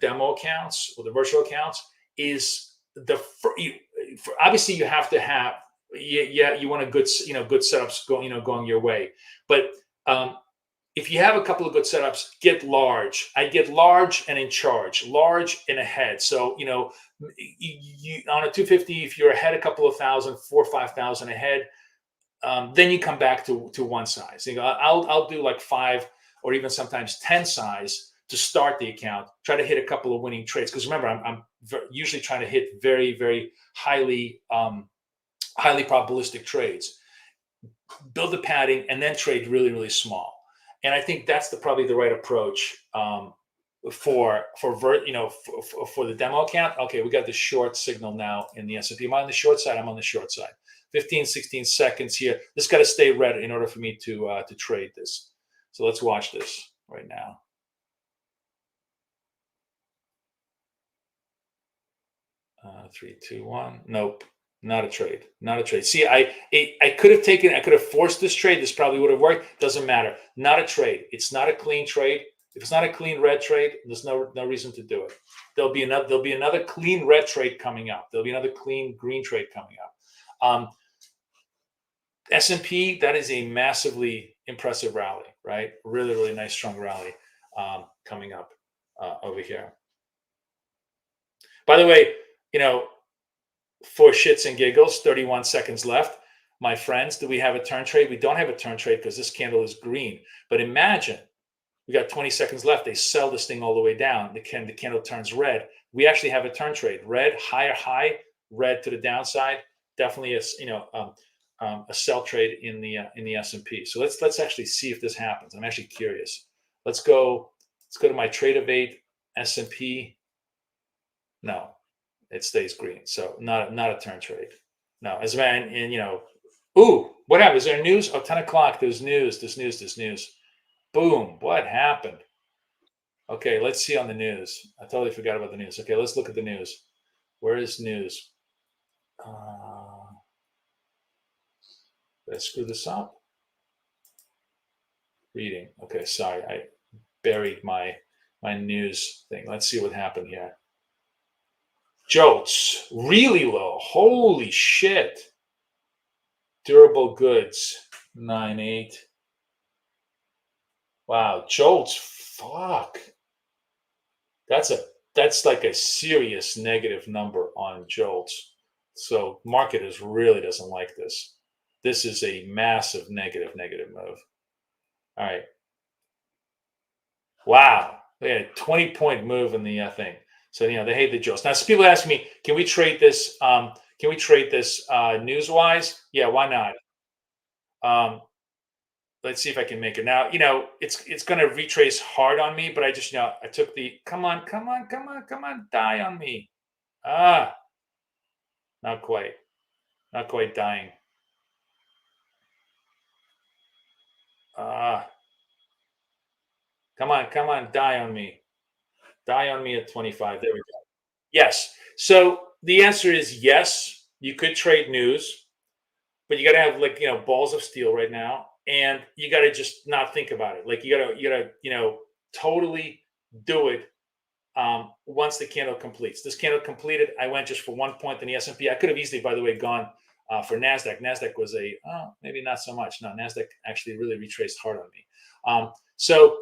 demo accounts or the virtual accounts is obviously you have to have, you want a good setups going your way, but if you have a couple of good setups, get large. I get large and in charge, large and ahead. So you on a 250, if you're ahead a couple of thousand, 4 or 5,000 ahead, then you come back to one size. I'll do like 5 or even sometimes 10 size to start the account. Try to hit a couple of winning trades because remember, I'm usually trying to hit very, very highly probabilistic trades. Build the padding and then trade really, really small. And I think that's probably the right approach for the demo account. Okay, we got the short signal now in the S&P. Am I on the short side? I'm on the short side. 15, 16 seconds here. This got to stay red in order for me to trade this. So let's watch this right now. Three, two, one. Nope. Not a trade. Not a trade. See, I could have forced this trade. This probably would have worked. Doesn't matter. Not a trade. It's not a clean trade. If it's not a clean red trade, there's no reason to do it. There'll be another clean red trade coming up. There'll be another clean green trade coming up. S&P, that is a massively impressive rally, right? Really, really nice, strong rally coming up over here. By the way, for shits and giggles, 31 seconds left. My friends, do we have a turn trade? We don't have a turn trade because this candle is green. But imagine we got 20 seconds left. They sell this thing all the way down. The candle turns red. We actually have a turn trade. Red, higher high, red to the downside. Definitely a sell trade in the S&P. So let's actually see if this happens. I'm actually curious. Let's go to my trade of 8 S&P. No. It stays green, so not a turn trade. No, as a man, and ooh, what happened? Is there news? Oh, 10 o'clock. There's news. There's news. Boom. What happened? Okay, let's see on the news. I totally forgot about the news. Okay, let's look at the news. Where is news? Uh, did I screw this up? Reading. Okay, sorry. I buried my news thing. Let's see what happened here. Jolts, really low. Holy shit. Durable goods, 9.8. Wow, Jolts, fuck. That's a that's like a serious negative number on Jolts. So market is really doesn't like this. This is a massive negative move. All right. Wow. They had a 20-point move in the thing. So they hate the Jolts. Now, some people ask me, can we trade this? Can we trade this news wise? Yeah, why not? Um, let's see if I can make it. Now, it's going to retrace hard on me, but I just, I took the come on, die on me. Ah, not quite, not quite dying. Ah, come on, die on me at 25. There we go. Yes. So the answer is yes. You could trade news, but you got to have like balls of steel right now, and you got to just not think about it. Like you gotta totally do it once the candle completes. This candle completed. I went just for 1 point in the S&P. I could have easily, by the way, gone for Nasdaq. Nasdaq was maybe not so much. No, Nasdaq actually really retraced hard on me. So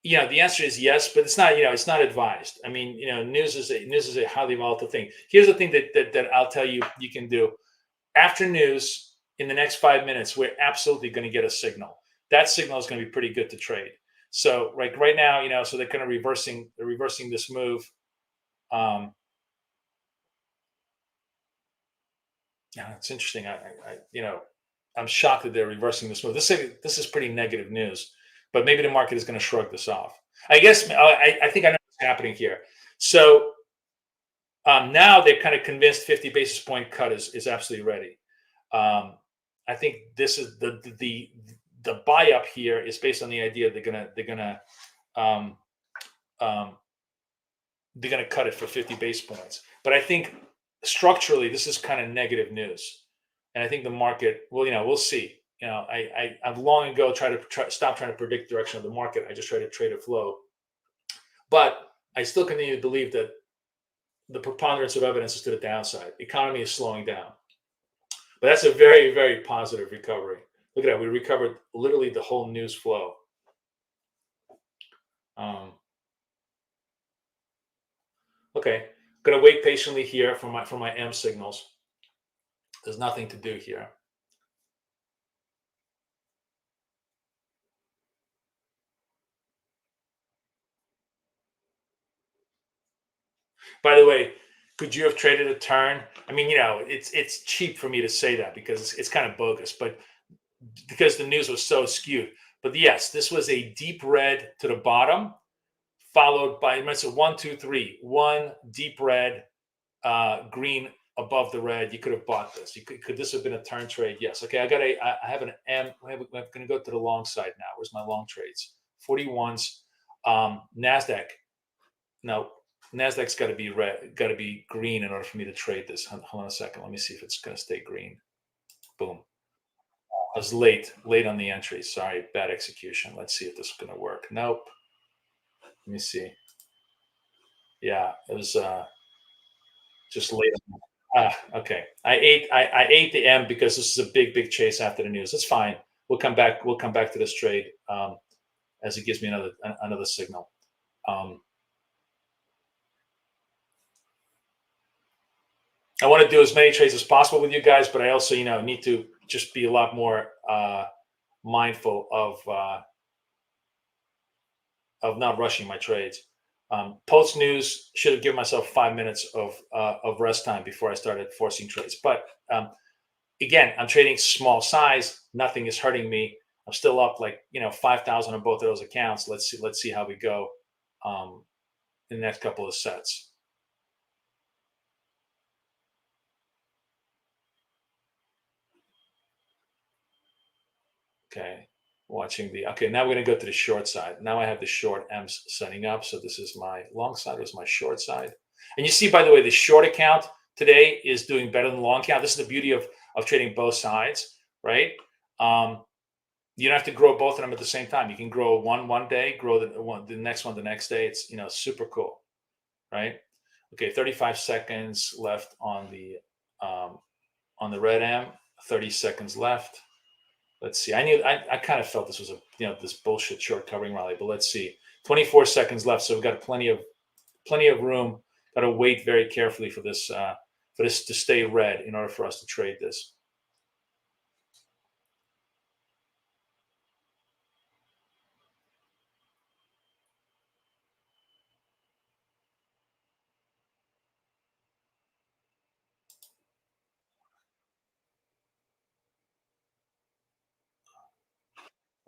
the answer is yes, but it's not. It's not advised. I mean, news is a highly volatile thing. Here's the thing that I'll tell you you can do after news in the next 5 minutes. We're absolutely going to get a signal. That signal is going to be pretty good to trade. So like right now, so they're kind of reversing this move. Yeah, it's interesting. I'm shocked that they're reversing this move. This is pretty negative news, but maybe the market is going to shrug this off. I guess I think I know what's happening here. So now they're kind of convinced 50 basis point cut is absolutely ready. I think this is the buy up here is based on the idea um, um, they're going to cut it for 50 base points. But I think structurally, this is kind of negative news, and I think the market. Well, we'll see. I've long ago tried to stop trying to predict direction of the market. I just try to trade a flow, but I still continue to believe that the preponderance of evidence is to the downside. Economy is slowing down, but that's a very very positive recovery. Look at that. We recovered literally the whole news flow. Um, okay, gonna wait patiently here for my M signals. There's nothing to do here. By the way, could you have traded a turn? I mean, it's cheap for me to say that because it's kind of bogus, but because the news was so skewed. But yes, this was a deep red to the bottom, followed by it's a 1, 2, 3, one deep red, green above the red. You could have bought this. Could this have been a turn trade? Yes. Okay, I have an M. I'm going to go to the long side now. Where's my long trades? 41s. Nasdaq. No, Nasdaq's got to be red, got to be green in order for me to trade this. Hold on a second. Let me see if it's going to stay green. Boom. I was late on the entry. Sorry, bad execution. Let's see if this is going to work. Nope. Let me see. Yeah, it was just late. Okay. I ate the M because this is a big chase after the news. That's fine. We'll come back. We'll come back to this trade as it gives me another signal. Um, I want to do as many trades as possible with you guys, but I also, need to just be a lot more mindful of not rushing my trades. Post news should have given myself 5 minutes of rest time before I started forcing trades. But again, I'm trading small size. Nothing is hurting me. I'm still up like 5,000 on both of those accounts. Let's see how we go in the next couple of sets. Okay, watching the, okay, now we're gonna go to the short side. Now I have the short M's setting up. So this is my long side, this is my short side. And you see, by the way, the short account today is doing better than the long account. This is the beauty of trading both sides, right? Um, you don't have to grow both of them at the same time. You can grow one day, grow the next one the next day. It's, super cool, right? Okay, 35 seconds left on the red M. 30 seconds left. Let's see. I kind of felt this was this bullshit short covering rally, but let's see. 24 seconds left, so we've got plenty of room. Got to wait very carefully for this to stay red in order for us to trade this.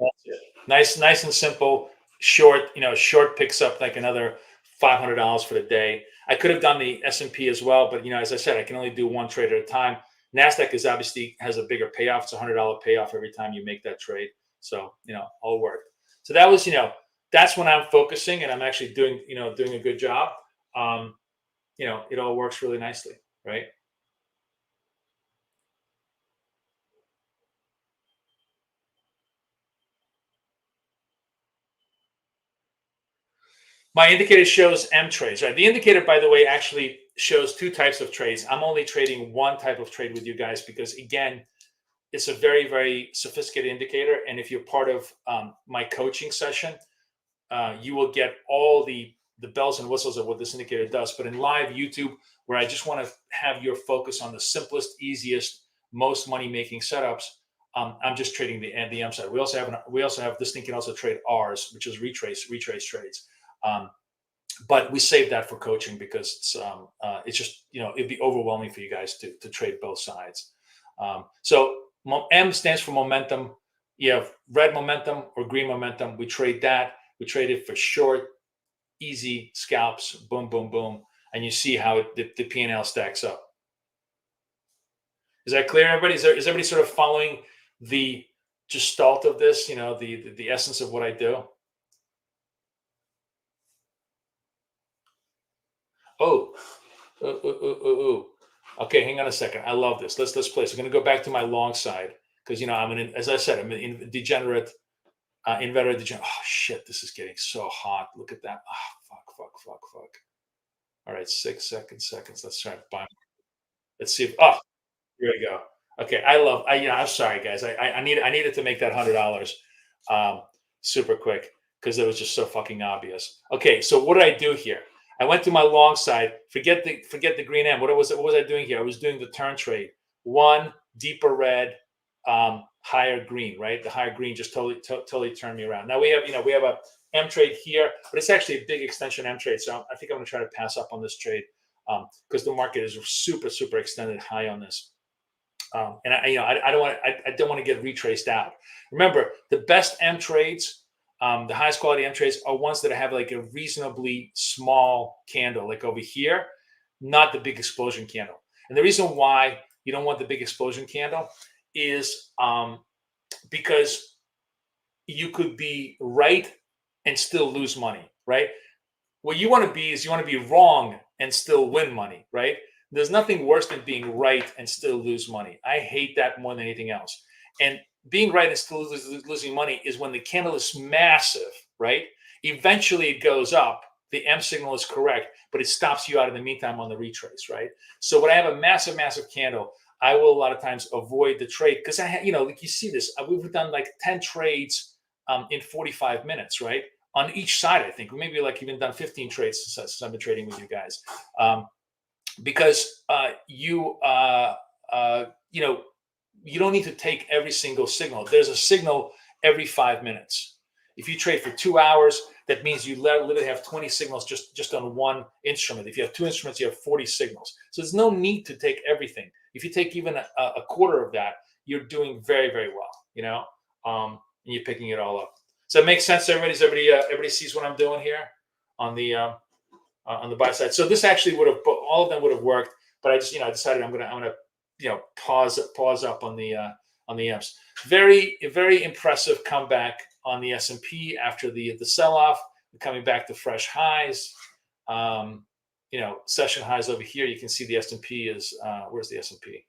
That's it. Nice and simple. Short, short picks up like another $500 for the day. I could have done the S&P as well, but as I said, I can only do one trade at a time. Nasdaq is obviously has a bigger payoff. It's a $100 payoff every time you make that trade. So all worked. So that was that's when I'm focusing and I'm actually doing a good job. Um, it all works really nicely, right? My indicator shows M trades, right? The indicator, by the way, actually shows two types of trades. I'm only trading one type of trade with you guys because, again, it's a very, very sophisticated indicator. And if you're part of my coaching session, you will get all the bells and whistles of what this indicator does. But in live YouTube, where I just want to have your focus on the simplest, easiest, most money making setups, I'm just trading the M side. We also have this thing can also trade R's, which is retrace trades. But we save that for coaching because it's just it'd be overwhelming for you guys to trade both sides. So M stands for momentum. You have red momentum or green momentum. We trade that. We trade it for short, easy scalps. Boom, boom, boom, and you see how the P&L stacks up. Is that clear, everybody? Is everybody sort of following the gestalt of this? The essence of what I do. Oh, okay, hang on a second. I love this. Let's play. So I'm going to go back to my long side because as I said, I'm an degenerate, inveterate degenerate. Oh shit, this is getting so hot. Look at that. Oh fuck. All right, 6 seconds. Let's try to buy. Let's see if. Oh, here we go. Okay, I'm sorry, guys. I needed to make that $100 um, super quick because it was just so fucking obvious. Okay, so what did I do here? I went to my long side. Forget the green M. What was I doing here? I was doing the turn trade. One deeper red, higher green. Right, the higher green just totally turned me around. Now we have a M trade here, but it's actually a big extension M trade. So I think I'm going to try to pass up on this trade because the market is super extended high on this. And I don't want to get retraced out. Remember, the best M trades, the highest quality M trades are ones that have like a reasonably small candle, like over here, not the big explosion candle. And the reason why you don't want the big explosion candle is because you could be right and still lose money, right? What you want to be is you want to be wrong and still win money, right? There's nothing worse than being right and still lose money. I hate that more than anything else. And being right and still losing money is when the candle is massive, right? Eventually it goes up. The M signal is correct, but it stops you out in the meantime on the retrace, right? So when I have a massive candle, I will a lot of times avoid the trade because like you see this, we've done like 10 trades in 45 minutes, right? On each side, I think maybe like even done 15 trades since I've been trading with you guys. Because you don't need to take every single signal. There's a signal every 5 minutes. If you trade for 2 hours, that means you literally have 20 signals just on one instrument. If you have two instruments, you have 40 signals. So there's no need to take everything. If you take even a quarter of that, you're doing very, very well, and you're picking it all up. So it makes sense to everybody? Everybody sees what I'm doing here on the buy side. So this actually would have, all of them would have worked, but I just, I decided I'm gonna pause up on the on the EMS. Very impressive comeback on the S&P after the sell-off, coming back to fresh highs. Session highs over here. You can see the S&P is where's the S&P?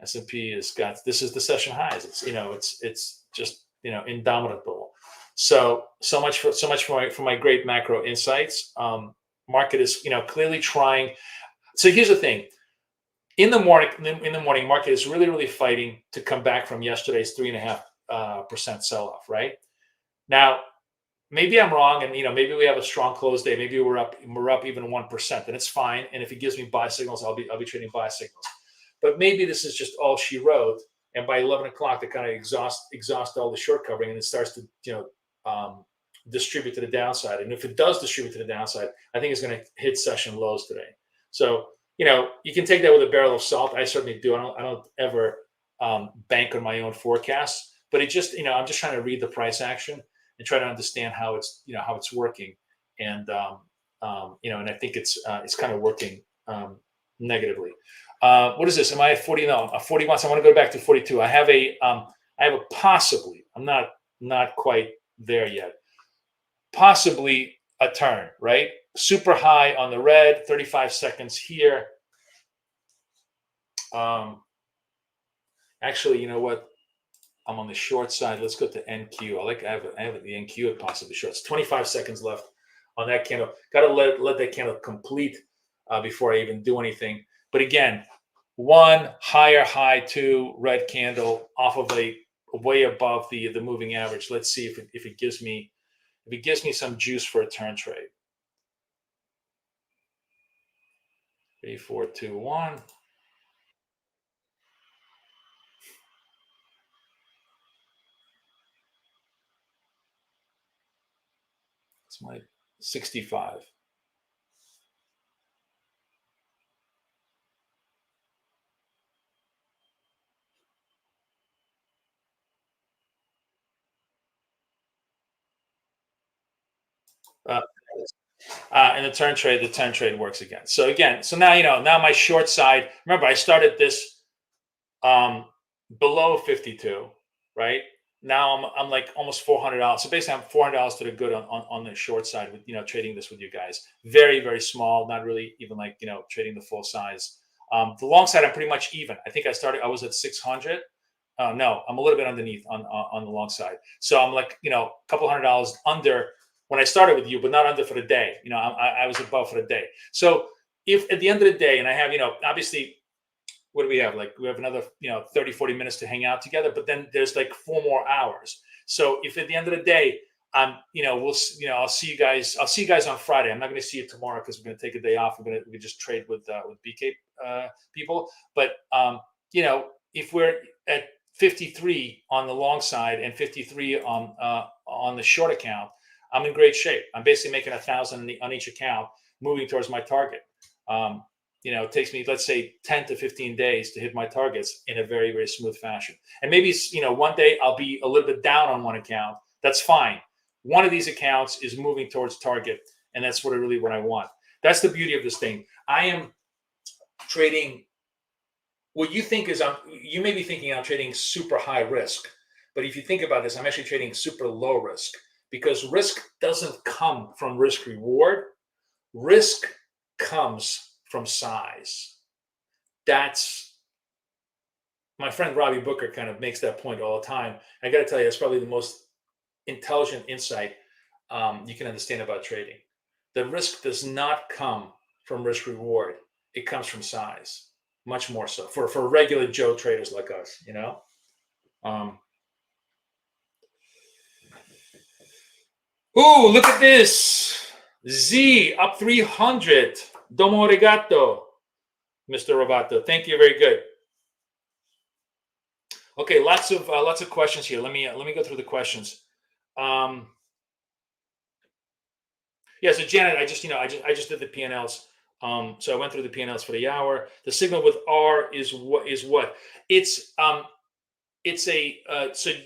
S&P has got, this is the session highs. It's just indomitable. So much for my great macro insights. Market is clearly trying. So here's the thing. In the morning, market is really fighting to come back from yesterday's 3.5% sell-off. Right now, maybe I'm wrong, and maybe we have a strong close day. Maybe we're up even 1%, and it's fine. And if it gives me buy signals, I'll be trading buy signals. But maybe this is just all she wrote, and by 11 o'clock, they kind of exhaust all the short covering, and it starts to distribute to the downside. And if it does distribute to the downside, I think it's going to hit session lows today. So you can take that with a barrel of salt. I certainly do. I don't ever bank on my own forecasts, but it just I'm just trying to read the price action and try to understand how it's working, and and I think it's kind of working negatively. What is this? Am I at 40? No, 41. So I want to go back to 42. I have a possibly. I'm not quite there yet. Possibly a turn, right? Super high on the red. 35 seconds here. Actually, you know what? I'm on the short side. Let's go to NQ. I have the NQ at possibly short. It's 25 seconds left on that candle. Got to let that candle complete before I even do anything. But again, one higher high, two red candle off of a way above the moving average. Let's see if it gives me some juice for a turn trade. 3, 4, 2, 1. It's my 65. And the turn trade works again. So now my short side. Remember, I started this below 52, right? Now I'm like almost $400. So basically, I'm $400 to the good on the short side with trading this with you guys. Very small, not really even like trading the full size. The long side, I'm pretty much even. I think I was at 600. No, I'm a little bit underneath on the long side. So I'm like a couple $100 under when I started with you, but not under for the day. I was above for the day. So if at the end of the day, and I have obviously, what do we have? Like we have another 30, 40 minutes to hang out together, but then there's like 4 more hours. So if at the end of the day, I'll see you guys. I'll see you guys on Friday. I'm not going to see you tomorrow because we're going to take a day off. We just trade with BK people. But if we're at 53 on the long side and 53 on the short account, I'm in great shape. I'm basically making 1,000 on each account, moving towards my target. It takes me, let's say, 10 to 15 days to hit my targets in a very smooth fashion. And maybe one day I'll be a little bit down on one account. That's fine. One of these accounts is moving towards target, and that's what I want. That's the beauty of this thing. I am trading. What you think is you may be thinking I'm trading super high risk, but if you think about this, I'm actually trading super low risk, because risk doesn't come from risk reward. Risk comes from size. That's my friend Robbie Booker kind of makes that point all the time. I got to tell you, it's probably the most intelligent insight you can understand about trading. The risk does not come from risk reward. It comes from size, much more so for regular Joe traders like us, Ooh, look at this. Z up 300. Domo arigato, Mr. Rovato. Thank you. Very good. Okay, lots of questions here. Let me go through the questions. So Janet, I just did the P&Ls. So I went through the P&Ls for the hour. The signal with R is what? It's so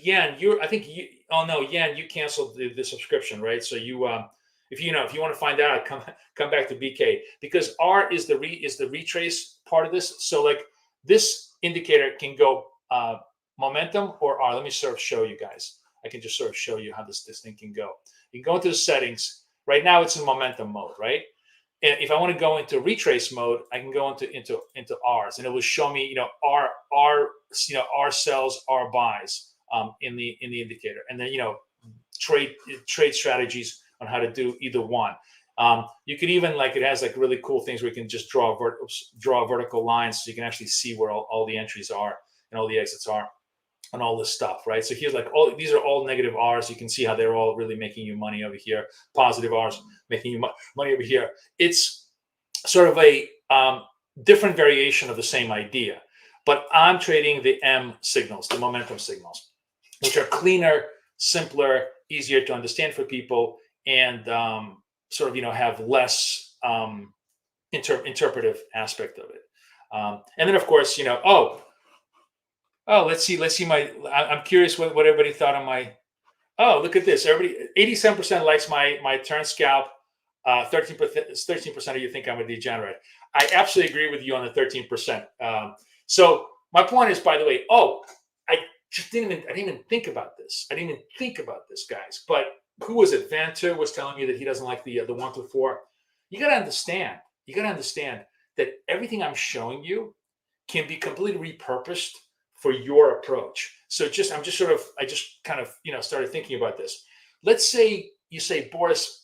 Yen, Yen, you canceled the subscription, right? So you if you want to find out, come back to BK, because R is the retrace part of this. So like this indicator can go momentum or R. Let me sort of show you guys. I can just sort of show you how this thing can go. You can go into the settings. Right now it's in momentum mode, right? And if I want to go into retrace mode, I can go into R's, and it will show me, R sells, R buys in the indicator, and then trade strategies on how to do either one. You could even, like, it has like really cool things where you can just draw vertical lines, so you can actually see where all the entries are and all the exits are and all this stuff, right? So here's like these are all negative R's. You can see how they're all really making you money over here. Positive R's making you money over here. It's sort of a different variation of the same idea, but I'm trading the M signals, the momentum signals, which are cleaner, simpler, easier to understand for people, and sort of have less interpretive aspect of it. And then of course, let's see I'm curious what everybody thought of my. Oh, look at this. Everybody, 87% likes my turn scalp. 13% of you think I'm a degenerate. I absolutely agree with you on the 13%. So my point is, by the way, I didn't even think about this. I didn't even think about this, guys. But who was it? Vanter was telling me that he doesn't like the 1 through 4. You got to understand. You got to understand that everything I'm showing you can be completely repurposed for your approach. So I just kind of started thinking about this. Let's say you say, Boris,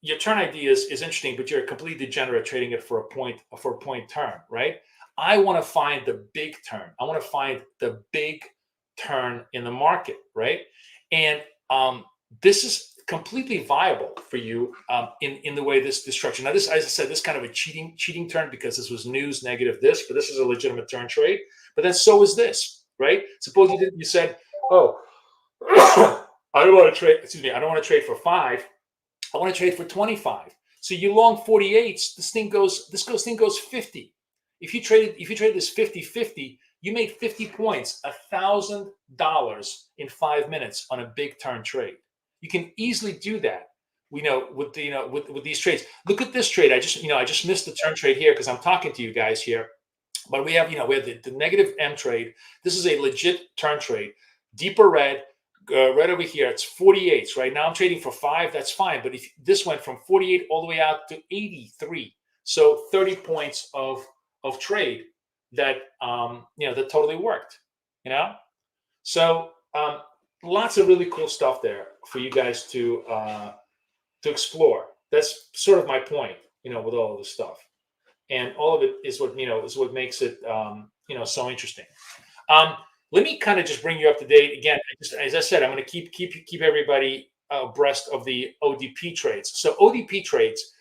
your turn idea is interesting, but you're a complete degenerate trading it for a point turn, right? I want to find the big turn. I want to find the big turn in the market, right? And this is completely viable for you in the way this structure. Now, this, as I said, this kind of a cheating turn because this was news negative this, but this is a legitimate turn trade. But then so is this, right? Suppose you said, oh, I don't want to trade. Excuse me, I don't want to trade for 5. I want to trade for 25. So you long 48s. This thing goes 50. If you trade this 50-50, you made 50 points, $1,000 in 5 minutes on a big turn trade. You can easily do that. With these trades. Look at this trade. I just missed the turn trade here because I'm talking to you guys here. But we have the negative M trade. This is a legit turn trade. Deeper red. Right over here, it's 48s. Right now, I'm trading for 5. That's fine. But if this went from 48 all the way out to 83, so 30 points of trade that that totally worked. So lots of really cool stuff there for you guys to explore. That's sort of my point, with all of this stuff, and all of it is what makes it so interesting. Let me kind of just bring you up to date again. As I said, I'm going to keep everybody abreast of the ODP trades. So ODP trades,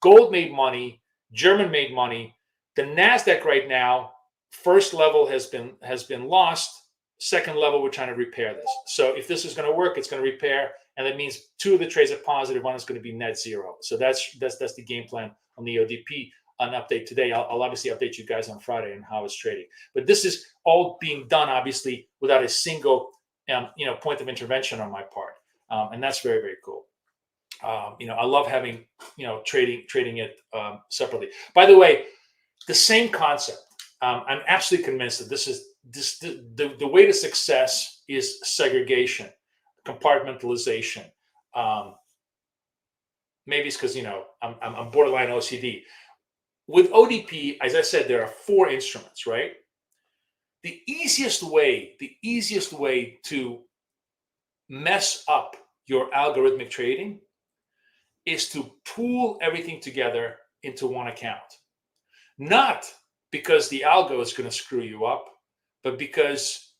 gold made money, German made money. The Nasdaq right now, first level has been lost. Second level, we're trying to repair this. So if this is going to work, it's going to repair, and that means 2 of the trades are positive. One is going to be net zero. So that's the game plan on the ODP. An update today. I'll obviously update you guys on Friday on how it's trading. But this is all being done obviously without a single point of intervention on my part, and that's very, very cool. I love having trading it separately. By the way, the same concept. I'm absolutely convinced that the way to success is segregation, compartmentalization. Maybe it's because I'm borderline OCD. With ODP, as I said, there are 4 instruments, right? The easiest way to mess up your algorithmic trading is to pool everything together into one account. Not because the algo is going to screw you up, but because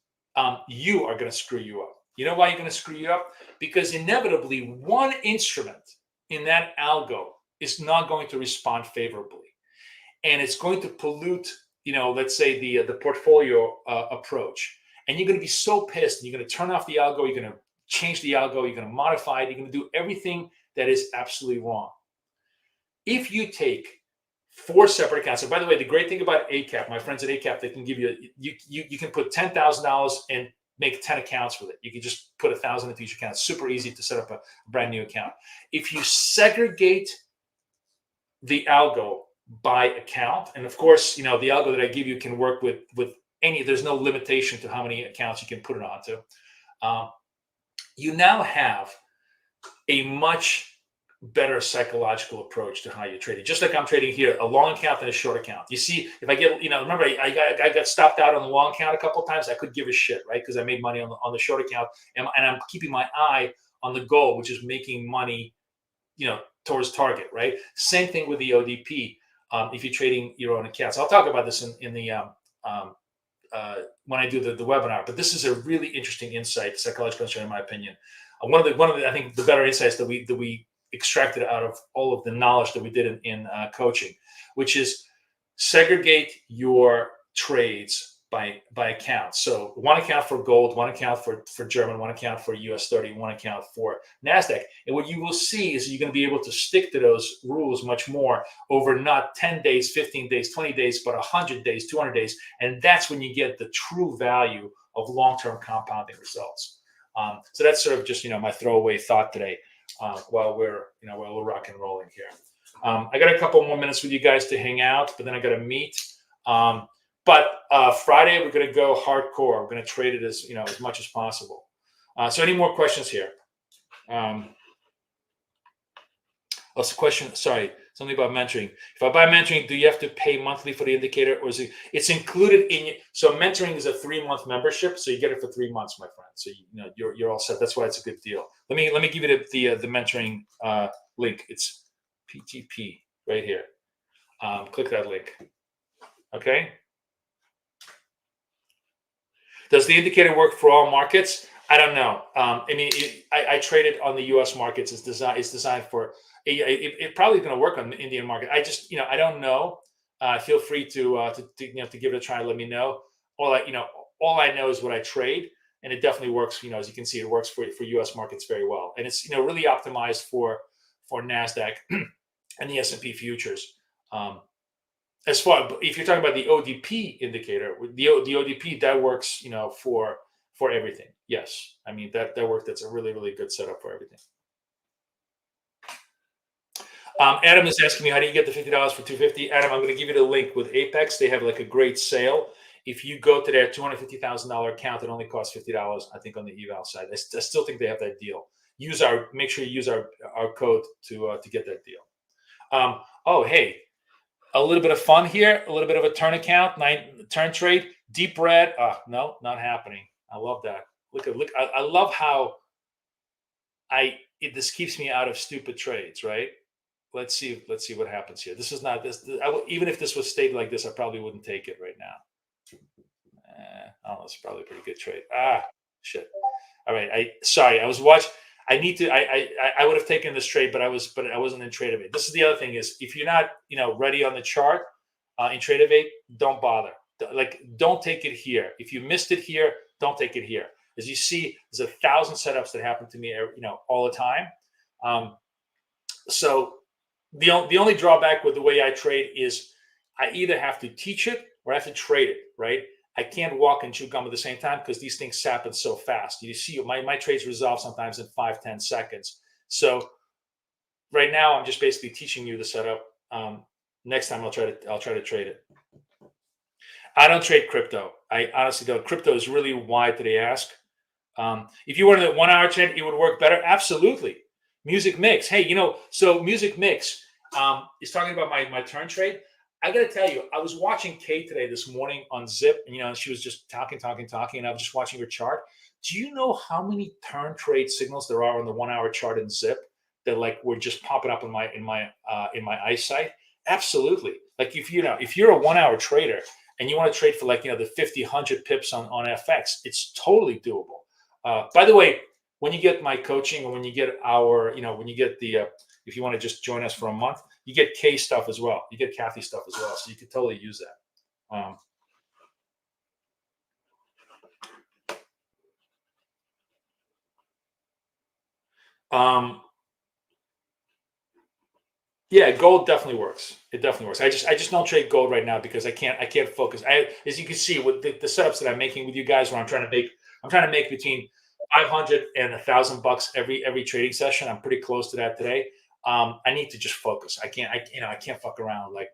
you are going to screw you up. You know why you're going to screw you up? Because inevitably one instrument in that algo is not going to respond favorably. And it's going to pollute, let's say the portfolio approach. And you're going to be so pissed. You're going to turn off the algo. You're going to change the algo. You're going to modify it. You're going to do everything that is absolutely wrong. If you take 4 separate accounts, and by the way, the great thing about ACAP, my friends at ACAP, they can give you can put $10,000 and make 10 accounts with it. You can just put 1,000 into each account. It's super easy to set up a brand new account. If you segregate the algo by account, and of course, the algo that I give you can work with there's no limitation to how many accounts you can put it onto. Um, you now have a much better psychological approach to how you trade it. Just like I'm trading here, a long account and a short account. You see, if I get, remember I got stopped out on the long account a couple of times. I could give a shit, right? Because I made money on the short account, and I'm keeping my eye on the goal, which is making money, towards target, right? Same thing with the ODP. If you're trading your own accounts, I'll talk about this in the um, when I do the webinar. But this is a really interesting insight, psychological insight, in my opinion. One of the I think the better insights that we extracted out of all of the knowledge that we did in coaching, which is segregate your trades by account. So one account for gold, one account for German, one account for US 30, one account for NASDAQ. And what you will see is you're going to be able to stick to those rules much more over not 10 days, 15 days, 20 days, but 100 days, 200 days. And that's when you get the true value of long-term compounding results. So that's sort of just, my throwaway thought today while we're rock and rolling here. I got a couple more minutes with you guys to hang out, but then I got to meet. But Friday, we're going to go hardcore. We're going to trade it as much as possible. So any more questions here? What's the question? Sorry, something about mentoring. If I buy mentoring, do you have to pay monthly for the indicator, or is it's included in? So mentoring is a 3-month membership, so you get it for 3 months, my friend. So you're all set. That's why it's a good deal. Let me give you the mentoring link. It's PTP right here. Click that link. Okay. Does the indicator work for all markets? I don't know. I traded on the U.S. markets. It's designed for. It probably going to work on the Indian market. I just, I don't know. Feel free to give it a try. Let me know. All I know is what I trade, and it definitely works. As you can see, it works for U.S. markets very well, and it's really optimized for NASDAQ and the S&P futures. As far, if you're talking about the ODP indicator, the ODP that works, for everything. Yes, I mean that works. That's a really, really good setup for everything. Adam is asking me, how do you get the $50 for $250? Adam, I'm going to give you the link with Apex. They have like a great sale. If you go to their $250,000 account, it only costs $50. I think on the eval side, I still think they have that deal. Make sure you use our code to get that deal. Oh, hey. A little bit of fun here, a little bit of a turn account, turn trade, deep red. No, not happening. I love that. Look. I love how this keeps me out of stupid trades, right? Let's see what happens here. This is not this. Even if this was stayed like this, I probably wouldn't take it right now. It's probably a pretty good trade. Shit. All right. Sorry. I was watching. I would have taken this trade, but I wasn't in Tradeovate. This is the other thing is if you're not, ready on the chart in Tradeovate, don't bother. Don't take it here. If you missed it here, don't take it here. As you see, there's 1,000 setups that happen to me, all the time. So the only drawback with the way I trade is I either have to teach it or I have to trade it, right? I can't walk and chew gum at the same time because these things happen so fast. You see, my trades resolve sometimes in 5-10 seconds. So right now, I'm just basically teaching you the setup. Next time, I'll try to trade it. I don't trade crypto. I honestly don't. Crypto is really wide to the ask. If you wanted a 1-hour trade, it would work better. Absolutely. Music Mix. Hey, so Music Mix is talking about my turn trade. I got to tell you, I was watching Kate today this morning on Zip, and she was just talking, and I was just watching her chart. Do you know how many turn trade signals there are on the 1-hour chart in Zip that were just popping up in my eyesight? Absolutely. Like if you're a 1-hour trader and you want to trade for the 50, 100 pips on FX, it's totally doable. By the way, when you get my coaching or when you get if you want to just join us for a month, you get K stuff as well. You get Kathy stuff as well. So you could totally use that. Yeah, gold definitely works. It definitely works. I just don't trade gold right now because I can't focus. As you can see with the setups that I'm making with you guys, where I'm trying to make between $500 and $1,000 every trading session. I'm pretty close to that today. I need to just focus. I can't fuck around with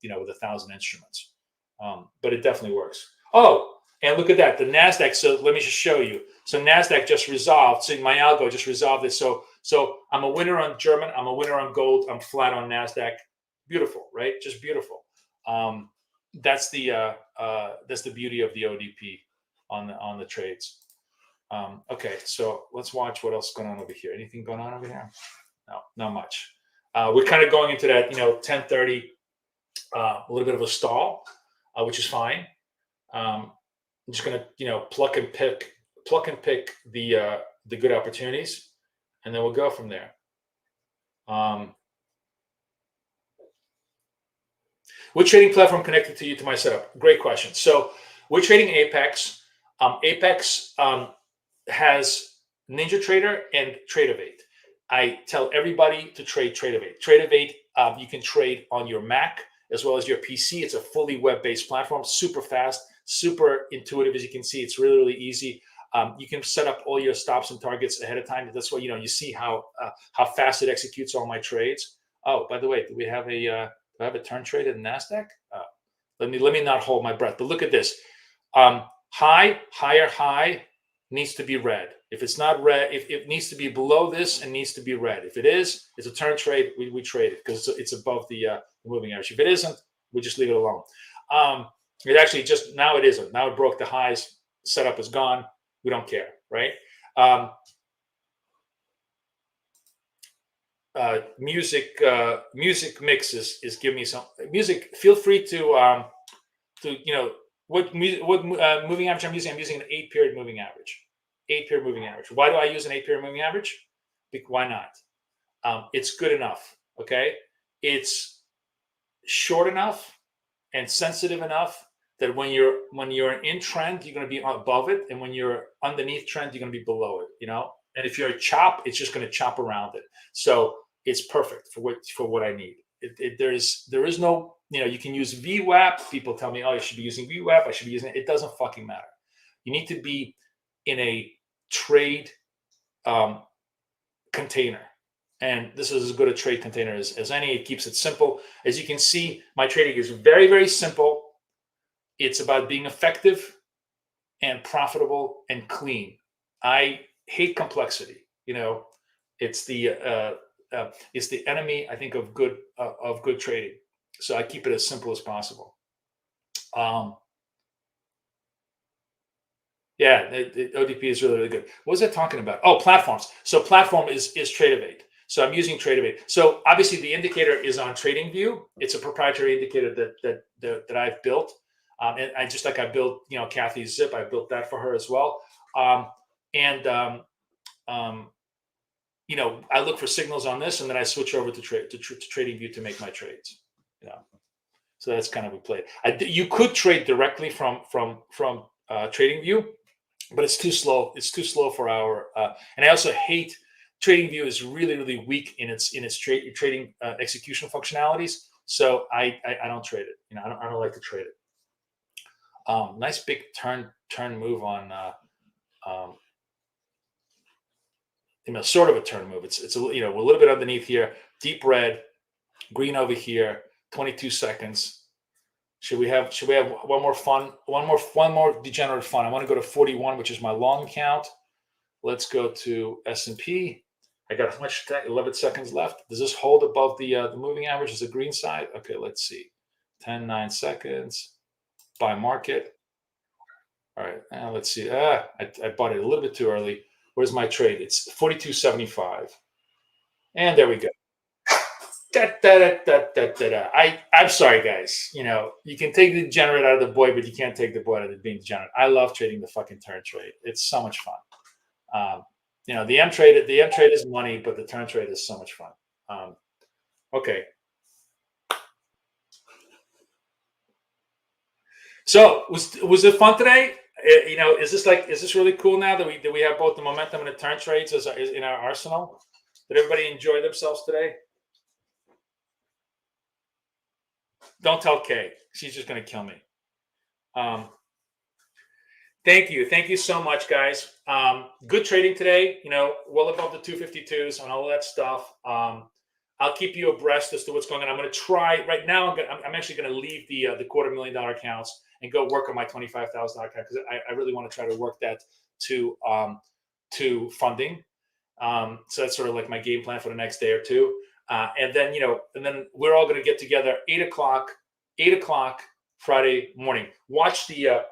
1,000 instruments. But it definitely works. Oh, and look at that, the NASDAQ. So let me just show you. So NASDAQ just resolved. So my algo just resolved this. So I'm a winner on German. I'm a winner on gold. I'm flat on NASDAQ. Beautiful, right? Just beautiful. That's the beauty of the ODP on the trades. Okay, so let's watch what else is going on over here. Anything going on over here? No, not much. We're kind of going into that, 10:30, a little bit of a stall, which is fine. I'm just going to, pluck and pick the good opportunities, and then we'll go from there. Which trading platform connected to my setup? Great question. So we're trading Apex. Apex has NinjaTrader and Tradeovate. I tell everybody to trade Tradeovate. Tradeovate, you can trade on your Mac as well as your PC. It's a fully web-based platform, super fast, super intuitive. As you can see, it's really, really easy. You can set up all your stops and targets ahead of time. That's why you see how fast it executes all my trades. Oh, by the way, do I have a turn trade in NASDAQ? Let me not hold my breath. But look at this. Higher high needs to be red. If it's not red, if it needs to be below this and needs to be red. If it is, it's a turn trade. We trade it because it's above the moving average. If it isn't, we just leave it alone. It actually just now it isn't. Now it broke the highs. Setup is gone. We don't care, right? Music mix is giving me some music. Feel free to what moving average I'm using. I'm using an 8-period moving average. 8-period moving average. Why do I use an 8-period moving average? Why not? It's good enough. Okay, it's short enough and sensitive enough that when you're in trend, you're going to be above it, and when you're underneath trend, you're going to be below it. And if you're a chop, it's just going to chop around it. So it's perfect for what I need. There is no, you can use VWAP. People tell me, oh, you should be using VWAP. I should be using it. It doesn't fucking matter. You need to be in a trade container. And this is as good a trade container as any. It keeps it simple. As you can see, my trading is very, very simple. It's about being effective and profitable and clean. I hate complexity. It's the enemy, I think, of good trading. So I keep it as simple as possible. Yeah, the ODP is really, really good. What was I talking about? Oh, platforms. So platform is Tradeovate. So I'm using Tradeovate. So obviously the indicator is on TradingView. It's a proprietary indicator that I've built. And I built, Kathy's zip. I built that for her as well. I look for signals on this, and then I switch over to TradingView to make my trades. So that's kind of a play. You could trade directly from TradingView, but it's too slow. It's too slow for our. And I also hate TradingView is really, really weak in its trading execution functionalities. So I don't trade it. I don't like to trade it. Nice big turn move on. Sort of a turn move. It's a little bit underneath here. Deep red, green over here. 22 seconds. Should we have one more degenerate fun? I want to go to 41, which is my long count. Let's go to S&P. I got how much? 11 seconds left. Does this hold above the moving average? Is the green side? Okay, let's see. 9 seconds. Buy market. All right, let's see. I bought it a little bit too early. Where's my trade? It's 42.75. And there we go. I'm sorry, guys. You can take the degenerate out of the boy, but you can't take the boy out of the being degenerate. I love trading the fucking turn trade. It's so much fun. The M trade is money, but the turn trade is so much fun. Okay. So was it fun today? Is this really cool now that we have both the momentum and the turn trades as in our arsenal? Did everybody enjoy themselves today? Don't tell Kay. She's just going to kill me. Thank you so much, guys. Good trading today. Well above the 252s and all that stuff. I'll keep you abreast as to what's going on. I'm going to try right now. I'm actually going to leave the $250,000 accounts and go work on my $25,000 account because I really want to try to work that to funding. So that's sort of like my game plan for the next day or two. And then we're all going to get together 8 o'clock Friday morning. Watch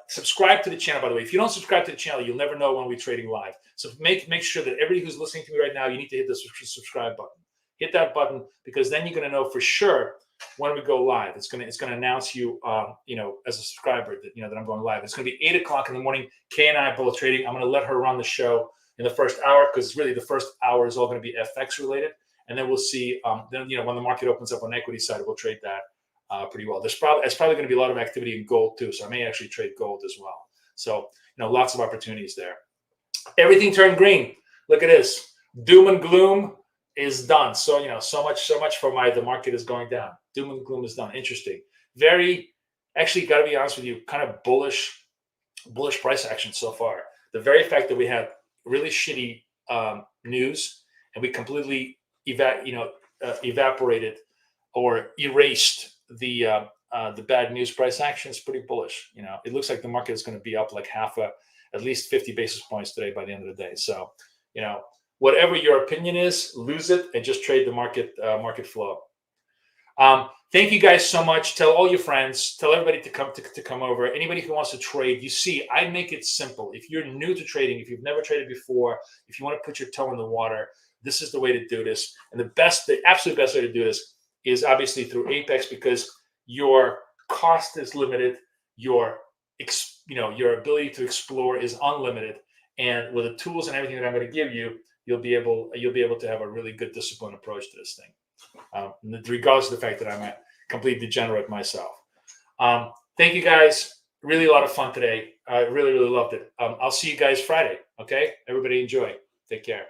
subscribe to the channel. By the way, if you don't subscribe to the channel, you'll never know when we're trading live. So make sure that everybody who's listening to me right now, you need to hit the subscribe button. Hit that button because then you're going to know for sure when we go live. It's going to announce you, as a subscriber that I'm going live. It's going to be 8 o'clock in the morning. Kay and I are both trading. I'm going to let her run the show in the first hour because really the first hour is all going to be FX related, and then we'll see. Then when the market opens up on the equity side, we'll trade that pretty well. There's probably going to be a lot of activity in gold too, so I may actually trade gold as well. So lots of opportunities there. Everything turned green. Look at this. Doom and gloom is done. So so much for the market is going down. Doom and gloom is done. Interesting. Actually, got to be honest with you, kind of bullish price action so far. The very fact that we had really shitty news and we completely evaporated or erased the bad news price action is pretty bullish. It looks like the market is going to be up like at least 50 basis points today by the end of the day. So whatever your opinion is, lose it and just trade the market flow. Thank you guys so much. Tell all your friends. Tell everybody to come over. Anybody who wants to trade, you see, I make it simple. If you're new to trading, if you've never traded before, if you want to put your toe in the water, this is the way to do this. And the absolute best way to do this is obviously through Apex because your cost is limited. Your ability to explore is unlimited. And with the tools and everything that I'm going to give you, you'll be able to have a really good disciplined approach to this thing. Regardless of the fact that I'm a complete degenerate myself. Thank you guys. Really a lot of fun today. I really, really loved it. I'll see you guys Friday. Okay. Everybody enjoy. Take care.